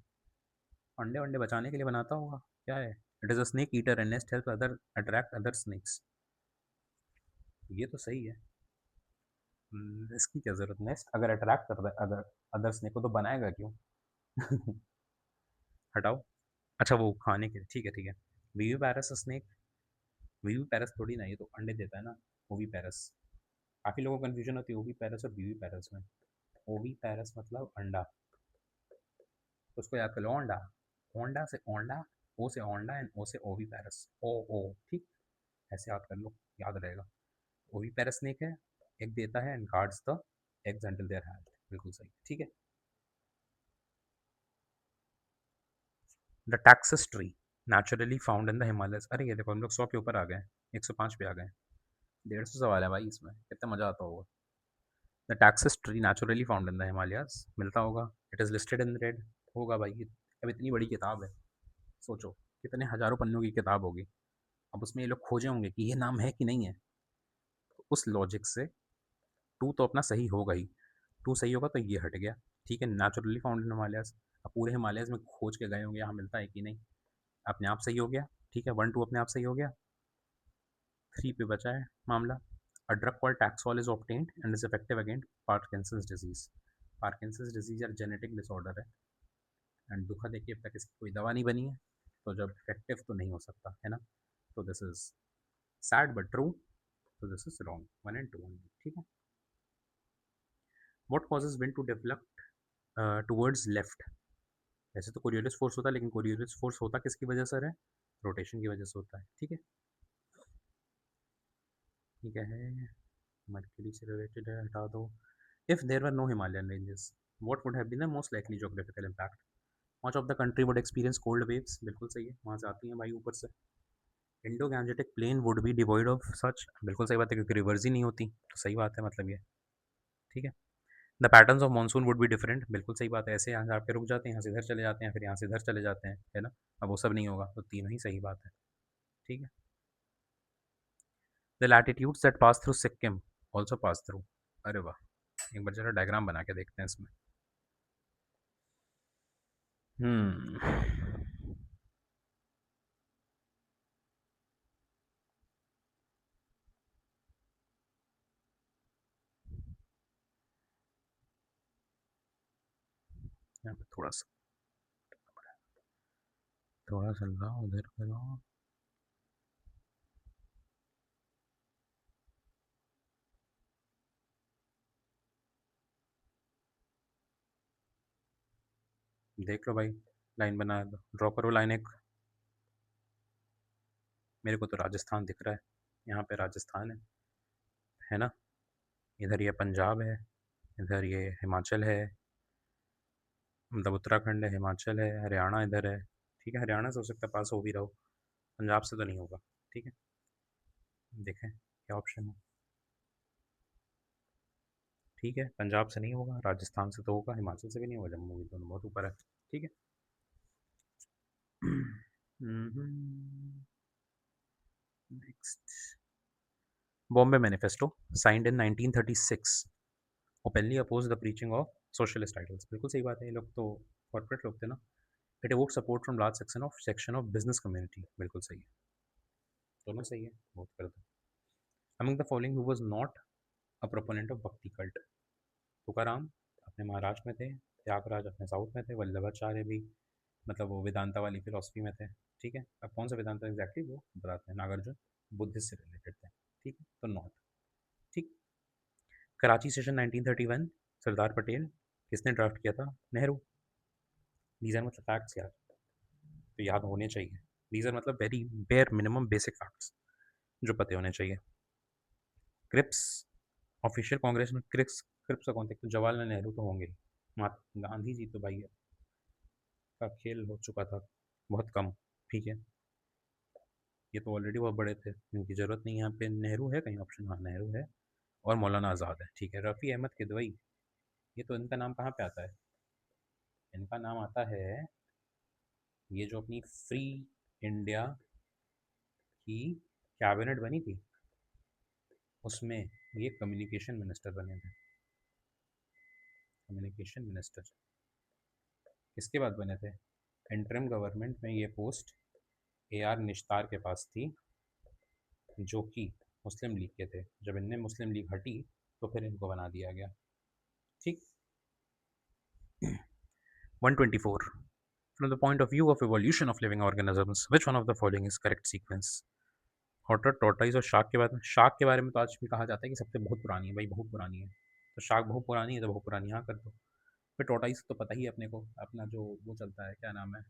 [SPEAKER 1] अंडे वंडे बचाने के लिए बनाता होगा, क्या है? It is a snake eater and nest help other attract other snakes, ये तो सही है। इसकी क्या जरूरत, नेस्ट अगर अट्रैक्ट करता है अदर अदर स्नेक को तो बनाएगा क्यों? हटाओ। अच्छा वो खाने के लिए, ठीक है ठीक है। वीवी पैरस स्नेक, वीवी पैरस थोड़ी ना, ये तो अंडे देता है ना, ओवी पैरस। काफ़ी लोगों को कन्फ्यूजन होती है ओवी पैरस और वीवी पैरस में। ओवी पैरस मतलब अंडा, तो उसको याद कर लो, ओंडा, ओंडा से ओंडा, ओ से ओंडा एंड ओ से ओवी पैरस, ओ, ठीक, ऐसे याद कर लो, याद रहेगा। ओवी पैरस स्नेक है, एग देता है and guards the eggs until their hatch, बिल्कुल सही, ठीक है। The taxus tree naturally found in the Himalayas, अरे ये देखो हम लोग 100 के ऊपर आ गए, 105 पे आ गए। 150 सवाल है भाई इसमें, कितना मजा आता होगा। The taxus tree naturally found in the Himalayas, मिलता होगा। It is listed in red, होगा भाई, अब इतनी बड़ी किताब है, सोचो कितने हजारों पन्नों की किताब होगी, अब उसमें ये लोग खोजे होंगे कि ये नाम है कि नहीं है, तो उस लॉजिक से टू तो अपना सही होगा ही, टू सही होगा तो ये हट गया, ठीक है। नेचुरली फाउंड इन हिमालयाज, अब पूरे हिमालयाज में खोज के गए होंगे यहाँ मिलता है कि नहीं, अपने आप सही हो गया, ठीक है। 1 2 अपने आप सही हो गया। 3 पे बचा है मामला। A drug called taxol is obtained and is effective against Parkinson's disease, Parkinson's disease यार जेनेटिक डिसऑर्डर है एंड दुखा देखिए अब तक इसकी कोई दवा नहीं बनी है, तो जब इफेक्टिव तो नहीं हो सकता है ना, तो this is sad but true, तो this is wrong, 1 and 2 only, ठीक है। What causes wind to develop towards left, वैसे तो कोरियोलिस फोर्स होता है लेकिन कोरियोलिस फोर्स होता किसकी वजह से है? रोटेशन की वजह से होता है, ठीक है। ठीक है, मर्क्यूरी से रिलेटेड है, हटा दो। If there were no Himalayan ranges what would have been the most likely geographical impact? Much of the country would experience cold waves, बिल्कुल सही है, वहाँ से आती हैं भाई ऊपर से। Indo Gangetic plain would be devoid of such, बिल्कुल सही बात है क्योंकि रिवर्स ही नहीं होती, तो सही बात है मतलब ये, ठीक है। The patterns of monsoon would be different, बिल्कुल सही बात है, ऐसे यहाँ से आपके रुक जाते हैं, यहाँ से इधर चले जाते हैं, फिर यहाँ से इधर चले जाते हैं, है ना। अब वो सब नहीं होगा, तो तीनों ही सही बात है, ठीक है। The latitudes that pass through Sikkim also pass through, अरे वाह, एक बार जरा डायग्राम बना के देखते हैं इसमें। हम्म यहाँ पे थोड़ा सा लगाओ, उधर करो। देख लो भाई, लाइन बना दो, ड्रॉ करो लाइन एक। मेरे को तो राजस्थान दिख रहा है, यहाँ पे राजस्थान है ना। इधर ये पंजाब है, इधर ये हिमाचल है, मतलब उत्तराखंड है, हिमाचल है, हरियाणा इधर है। ठीक है, हरियाणा से हो सकता है पास हो भी रहो, पंजाब से तो नहीं होगा। ठीक है, देखें क्या ऑप्शन है। ठीक है, पंजाब से नहीं होगा, राजस्थान से तो होगा, हिमाचल से भी नहीं होगा, जम्मू भी दोनों बहुत ऊपर है। ठीक है। Next, Bombay manifesto signed in 1936 openly oppose the preaching of socialist ideals. बिल्कुल सही बात है, ये लोग तो कॉर्पोरेट लोग थे ना। It evoked support from large section of business community. बिल्कुल सही है, दोनों सही है, बहुत कर दो। Among the following who was not a proponent of भक्ति कल्ट। तुकाराम अपने महाराष्ट्र में थे, त्यागराज अपने साउथ में थे, वल्लभाचार्य भी मतलब वो वेदांता वाली फिलोसफी में थे। ठीक है, अब कौन सा वेदांता एग्जैक्टली वो बताते हैं, नागार्जुन बुद्धिस्ट से रिलेटेड थे। ठीक है, तो नॉट। ठीक। कराची सेशन 1931 सरदार पटेल, किसने ड्राफ्ट किया था, नेहरू। दीज आर मतलब फैक्ट्स यार, तो याद होने चाहिए। दीज आर मतलब very bare minimum basic facts जो पते होने चाहिए। क्रिप्स ऑफिशियल कांग्रेस में क्रिप्स क्रिप्स का कौन थे, तो जवाहरलाल नेहरू तो होंगे ही। महात्मा गांधी जी तो भाई का खेल हो चुका था बहुत कम। ठीक है, ये तो ऑलरेडी बहुत बड़े थे, इनकी ज़रूरत नहीं है यहाँ पे। नेहरू है कहीं ऑप्शन, हाँ नेहरू है, और मौलाना आज़ाद है। ठीक है, रफ़ी अहमद किदवई, ये तो इनका नाम कहाँ पे आता है, इनका नाम आता है, ये जो अपनी फ्री इंडिया की कैबिनेट बनी थी उसमें ये कम्युनिकेशन मिनिस्टर बने थे। कम्युनिकेशन मिनिस्टर किसके बाद बने थे, इंटरिम गवर्नमेंट में ये पोस्ट ए आर निश्तार के पास थी, जो कि मुस्लिम लीग के थे। जब इनने मुस्लिम लीग हटी तो फिर इनको बना दिया गया। ठीक। 124, from the point of view of evolution of living organisms, which one of the following is correct sequence? Otter tortoise और शार्क के बारे में, शार्क के बारे में तो आज भी कहा जाता है कि सबसे बहुत पुरानी है भाई, बहुत पुरानी है। तो शार्क बहुत पुरानी है तो बहुत पुरानी यहाँ कर दो। फिर टोटाइज तो पता ही है अपने को, अपना जो वो चलता है, क्या नाम है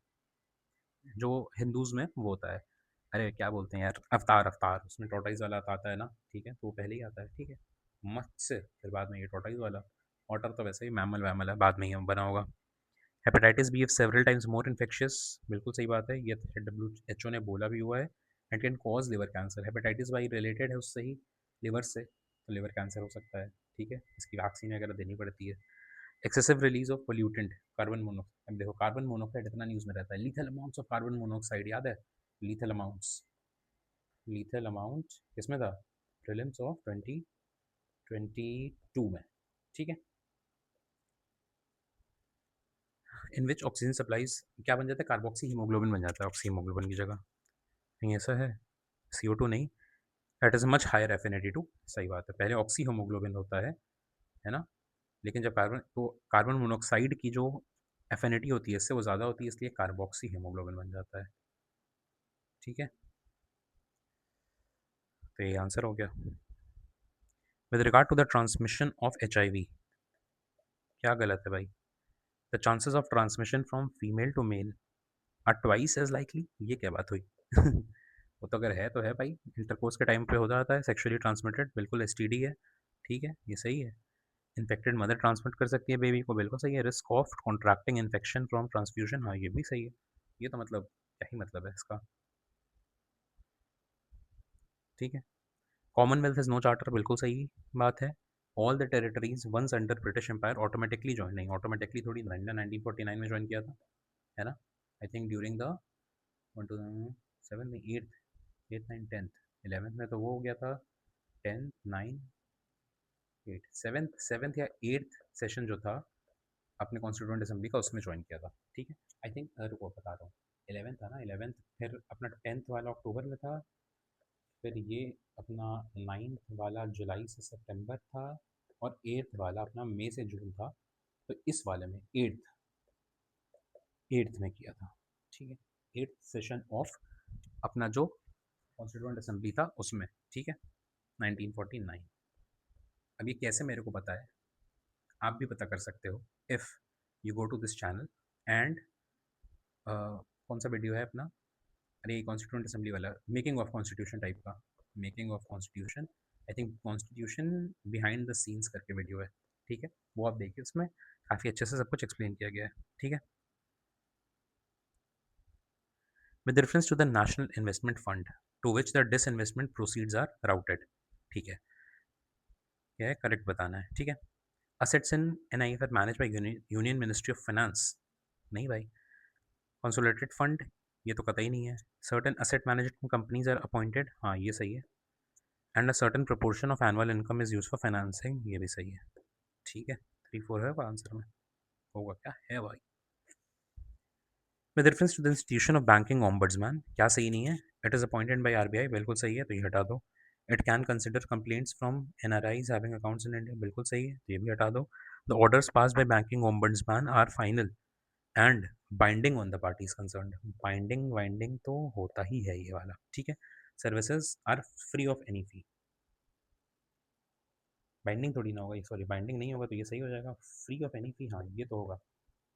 [SPEAKER 1] जो हिंदूज में वो होता है, अरे क्या बोलते हैं यार, अवतार, अवतार उसमें टोटाइज वाला आता है ना। ठीक है, तो वो पहले ही आता है। ठीक है, मत्स्य फिर बाद में ये टोटाइज वाला। ऑटर तो वैसे ही मैमल वैमल है, बाद में ही बना होगा। Hepatitis B if several times more infectious. बिल्कुल सही बात है, ये WHO ने बोला भी हुआ है। And can cause liver cancer, hepatitis Y related है उससे ही, लिवर से, तो लिवर कैंसर हो सकता है। ठीक है, इसकी वैक्सीन वगैरह देनी पड़ती है। Excessive release of pollutant, carbon monoxide. अब देखो कार्बन मोनोक्साइड इतना न्यूज़ में रहता है, lethal amounts of carbon monoxide याद है, लीथल अमाउंट्स, लीथल अमाउंट किसमें था, प्रीलिम्स ऑफ 2022 में। ठीक है, इन विच ऑक्सीजन सप्लाईज क्या बन जाता है, कार्बोक्सी हीमोग्लोबिन बन जाता है ऑक्सी हीमोग्लोबिन की जगह। नहीं ऐसा है, CO2 नहीं, that is much higher affinity to. सही बात है, पहले ऑक्सी हीमोग्लोबिन होता है ना। लेकिन जब कार्बन मोनोक्साइड की जो एफिनिटी होती है इससे वो ज़्यादा होती है, इसलिए कार्बोक्सी हीमोग्लोबिन बन जाता है। ठीक है, तो ये आंसर हो गया। With regard to the transmission of HIV, क्या गलत है भाई, the chances of transmission from female to male are twice as likely, ये क्या बात हुई। वो तो अगर है तो है भाई, इंटरकोर्स के टाइम पे हो जाता है, सेक्सुअली ट्रांसमिटेड, बिल्कुल STD है। ठीक है, ये सही है। इन्फेक्टेड मदर ट्रांसमिट कर सकती है बेबी को, बिल्कुल सही है। Risk of contracting infection from transfusion, हाँ ये भी सही है। ये तो मतलब क्या ही मतलब है इसका। ठीक है, कॉमनवेल्थ इज नो चार्टर, बिल्कुल सही बात है। All the territories once under British empire automatically join, नहीं ऑटोमेटिकली थोड़ी, 1949 में ज्वाइन किया था, है ना। I think during the 1 2 7 8 8 9 10th 11th में तो वो हो गया था, 10 9 8 सेवेंथ सेवेंथ या एट्थ सेशन जो था अपने कॉन्स्टिट्यूंट असेंबली का, उसमें ज्वाइन किया था, ठीक है। आई थिंक रुको बता रहा हूँ, 11 था ना, 11th, फिर अपना 10th वाला अक्टूबर में था, फिर ये अपना 9th वाला जुलाई से सितंबर था, और 8th वाला अपना मई से जून था। तो इस वाले में 8th में किया था, ठीक है, 8th सेशन ऑफ अपना जो कॉन्स्टिट्यूंट असेंबली था उसमें, ठीक है, 1949। अब ये कैसे मेरे को पता है, आप भी पता कर सकते हो if you go to this channel and कौन सा वीडियो है अपना, अरे ये कॉन्स्टिट्यूंट असेंबली वाला, मेकिंग ऑफ कॉन्स्टिट्यूशन टाइप का, making of constitution, I think constitution behind the scenes करके वीडियो है, ठीक है, वो आप देखिए, उसमें काफ़ी अच्छे से सब कुछ एक्सप्लेन किया गया है, ठीक है। With reference to the national investment fund to which the disinvestment proceeds are routed, ठीक है, यह है करेक्ट बताना है, ठीक है। Assets in NIF are manage by union ministry of finance, नहीं भाई, कंसोलिडेटेड फंड ये तो कतई नहीं है। Certain asset management companies are appointed, हाँ ये सही है। And a certain proportion of annual income is use for financing, ये भी सही है, ठीक है। 3 4 है आंसर में, होगा क्या है भाई। With reference to the institution of banking ombudsman, क्या सही नहीं है, it is appointed by RBI, बिल्कुल सही है, तो ये हटा दो। It can consider complaints from NRIs having accounts in India, बिल्कुल सही है, तो ये भी हटा दो। The orders pass by banking ombudsman are final and binding on the parties concerned, binding winding तो होता ही है ये वाला, ठीक है। Services are free of any fee, binding थोड़ी ना होगा ये, सॉरी बाइंडिंग नहीं होगा तो ये सही हो जाएगा, फ्री ऑफ एनी फी, हाँ ये तो होगा।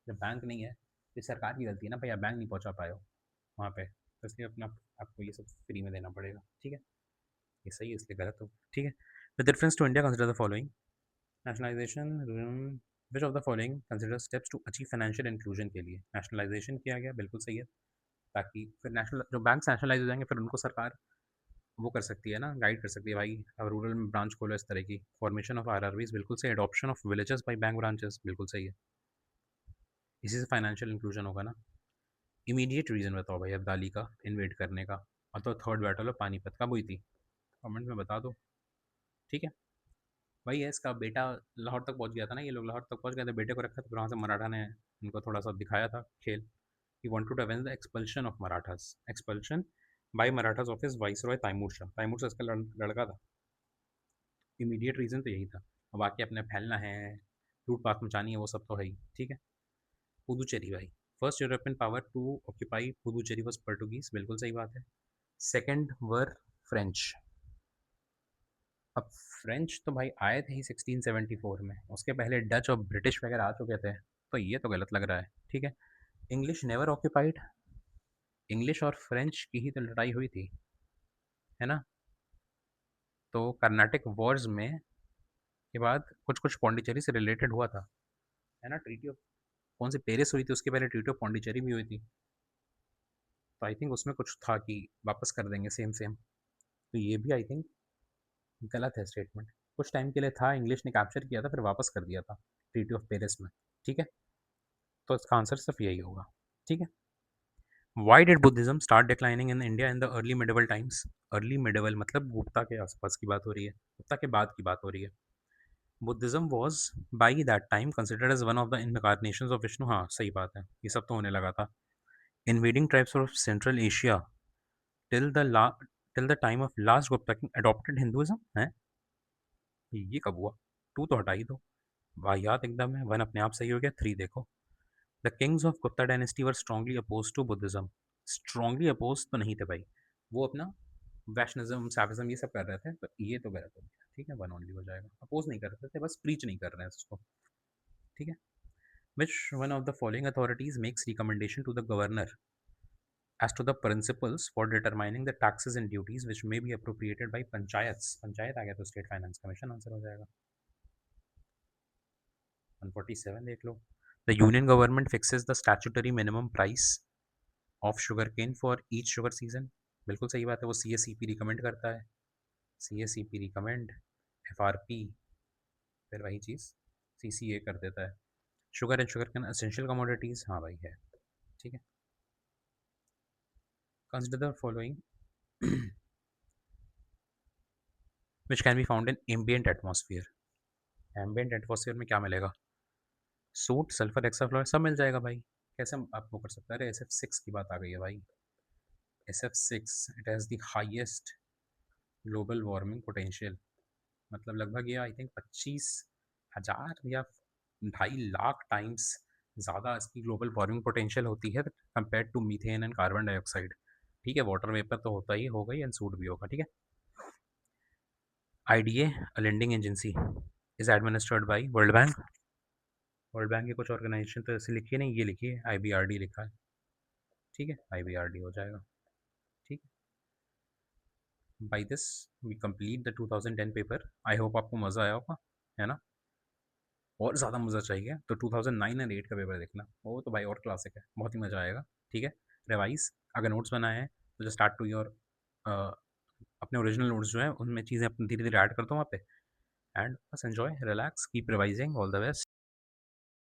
[SPEAKER 1] जब बैंक नहीं है तो सरकार की गलती है ना भाई, आप बैंक नहीं पहुंचा पाए हो वहाँ पे, तो इसलिए अपना आपको ये सब फ्री में देना पड़ेगा, ठीक है, ये सही है इसलिए गलत हो, ठीक है। With reference to India consider the following, nationalisation, which of the following consider steps to achieve financial inclusion, के लिए नेशनलाइजेशन किया गया, बिल्कुल सही है, ताकि फिर नेशनल जो बैंक नेशनलाइज हो जाएंगे फिर उनको सरकार वो कर सकती है ना, गाइड कर सकती है भाई, अब रूरल में ब्रांच खोलो इस तरह की, फॉर्मेशन ऑफ आरआरबीज बिल्कुल सही, adoption of villages by bank branches बिल्कुल सही है, इसी से फाइनेंशियल इंक्लूजन होगा ना। इमीडिएट रीज़न बताओ भाई अब्दाली का इन्वेट करने का, और तो थर्ड बैटल ऑफ पानीपत कब हुई थी, कमेंट में बता दो, ठीक है। वही है, इसका बेटा लाहौर तक पहुंच गया था ना, ये लोग लाहौर तक पहुंच गए थे, बेटे को रखा था, फिर वहाँ से मराठा ने इनको थोड़ा सा दिखाया था खेल, he wanted to avenge the expulsion of Marathas, expulsion by Marathas of his viceroy Taimur Shah, Taimur Shah इसका लड़का था, इमीडिएट रीज़न तो यही था। अब बाकी अपने फैलना है, लूट पाट मचानी है, वो सब तो है ही, ठीक है। पुदुचेरी भाई, first European power to occupy Puducherry was Portuguese, बिल्कुल सही बात है। सेकंड वर फ्रेंच, अब फ्रेंच तो भाई आए थे ही 1674 में, उसके पहले डच और ब्रिटिश वगैरह आ चुके थे, तो ये तो गलत लग रहा है, ठीक है। इंग्लिश नेवर ऑक्यूपाइड, इंग्लिश और फ्रेंच की ही तो लड़ाई हुई थी, है ना। तो कर्नाटिक वॉर्स में के बाद कुछ कुछ पौंडीचेरी से रिलेटेड हुआ था, है ना, ट्रीटी ऑफ कौन सी पेरिस हुई थी, उसके पहले ट्रीटी ऑफ पौंडीचेरी भी हुई थी, तो आई थिंक उसमें कुछ था कि वापस कर देंगे सेम सेम, तो ये भी आई थिंक गलत है स्टेटमेंट। कुछ टाइम के लिए था, इंग्लिश ने कैप्चर किया था, फिर वापस कर दिया था ट्रीटी ऑफ पेरिस में, ठीक है, तो इसका आंसर सिर्फ यही होगा, ठीक है। Why did Buddhism start declining in India in the early medieval times, early medieval मतलब गुप्ता के आसपास की बात हो रही है, गुप्ता के बाद की बात हो रही है। Buddhism was by that time considered as one of the incarnations of Vishnu, हाँ सही बात है, ये सब तो होने लगा था। Invading tribes of central Asia till the till the time of last Gupta king adopted Hinduism है, ये कब हुआ, टू तो हटा ही दो, वाहियात एकदम है, वन अपने आप सही हो गया, थ्री देखो। The kings of Gupta dynasty were strongly oppose to Buddhism, strongly oppose तो नहीं थे भाई, वो अपना वैष्णविज्म सैफिज्म ये सब कर रहे थे, तो ये तो गलत हो गया, ठीक है, वन ओनली हो जाएगा, अपोज नहीं कर रहे थे, बस प्रीच नहीं कर रहे हैं उसको, ठीक है। Which one of the following authorities makes recommendation to the governor as to the principles for determining the taxes and duties which may be appropriated by panchayat, panchayat आ गया तो स्टेट फाइनेंस कमीशन आंसर हो जाएगा, 147 देख लो। The union government fixes the statutory minimum price of sugar cane for each sugar season, बिल्कुल सही बात है, वो C S C P recommend करता है, C S C P recommend, F R P फिर वही चीज़ सी सी ए कर देता है। Sugar and sugar cane essential commodities, हाँ भाई है, ठीक है। Consider the following which can be found in ambient atmosphere, ambient atmosphere में क्या मिलेगा? सूट, सल्फर, हेक्साफ्लोराइड सब मिल जाएगा भाई। कैसे हम आप वो कर सकते हैं? अरे SF6 की बात आ गई है भाई। SF6 it has the highest global warming potential. मतलब लगभग ये आई थिंक 25,000 या 2.5 लाख टाइम्स ज़्यादा इसकी ग्लोबल वार्मिंग पोटेंशियल होती है compare to methane and carbon dioxide. ठीक है, वाटर वेपर तो होता ही होगा ही एंड सूट भी होगा। ठीक है। IDA, a lending agency, is administered by world bank. World bank की कुछ ऑर्गेनाइजेशन तो ऐसे लिखी नहीं, ये लिखी है IBRD लिखा है। ठीक है, IBRD हो जाएगा। ठीक है, by this we complete the 2010 paper. I hope आपको मज़ा आया होगा, है ना? और ज़्यादा मज़ा चाहिए तो 2009 एंड 8 का पेपर देखना, वो तो भाई और क्लासिक है, बहुत ही मज़ा आएगा। ठीक है, रिवाइज अगर नोट्स बनाए हैं तो जस्ट स्टार्ट टू योर अपने ओरिजिनल नोट्स जो हैं उनमें चीज़ें अपनी धीरे धीरे ऐड करता हूँ वहाँ पे। एंड बस enjoy, relax, keep revising, all the best.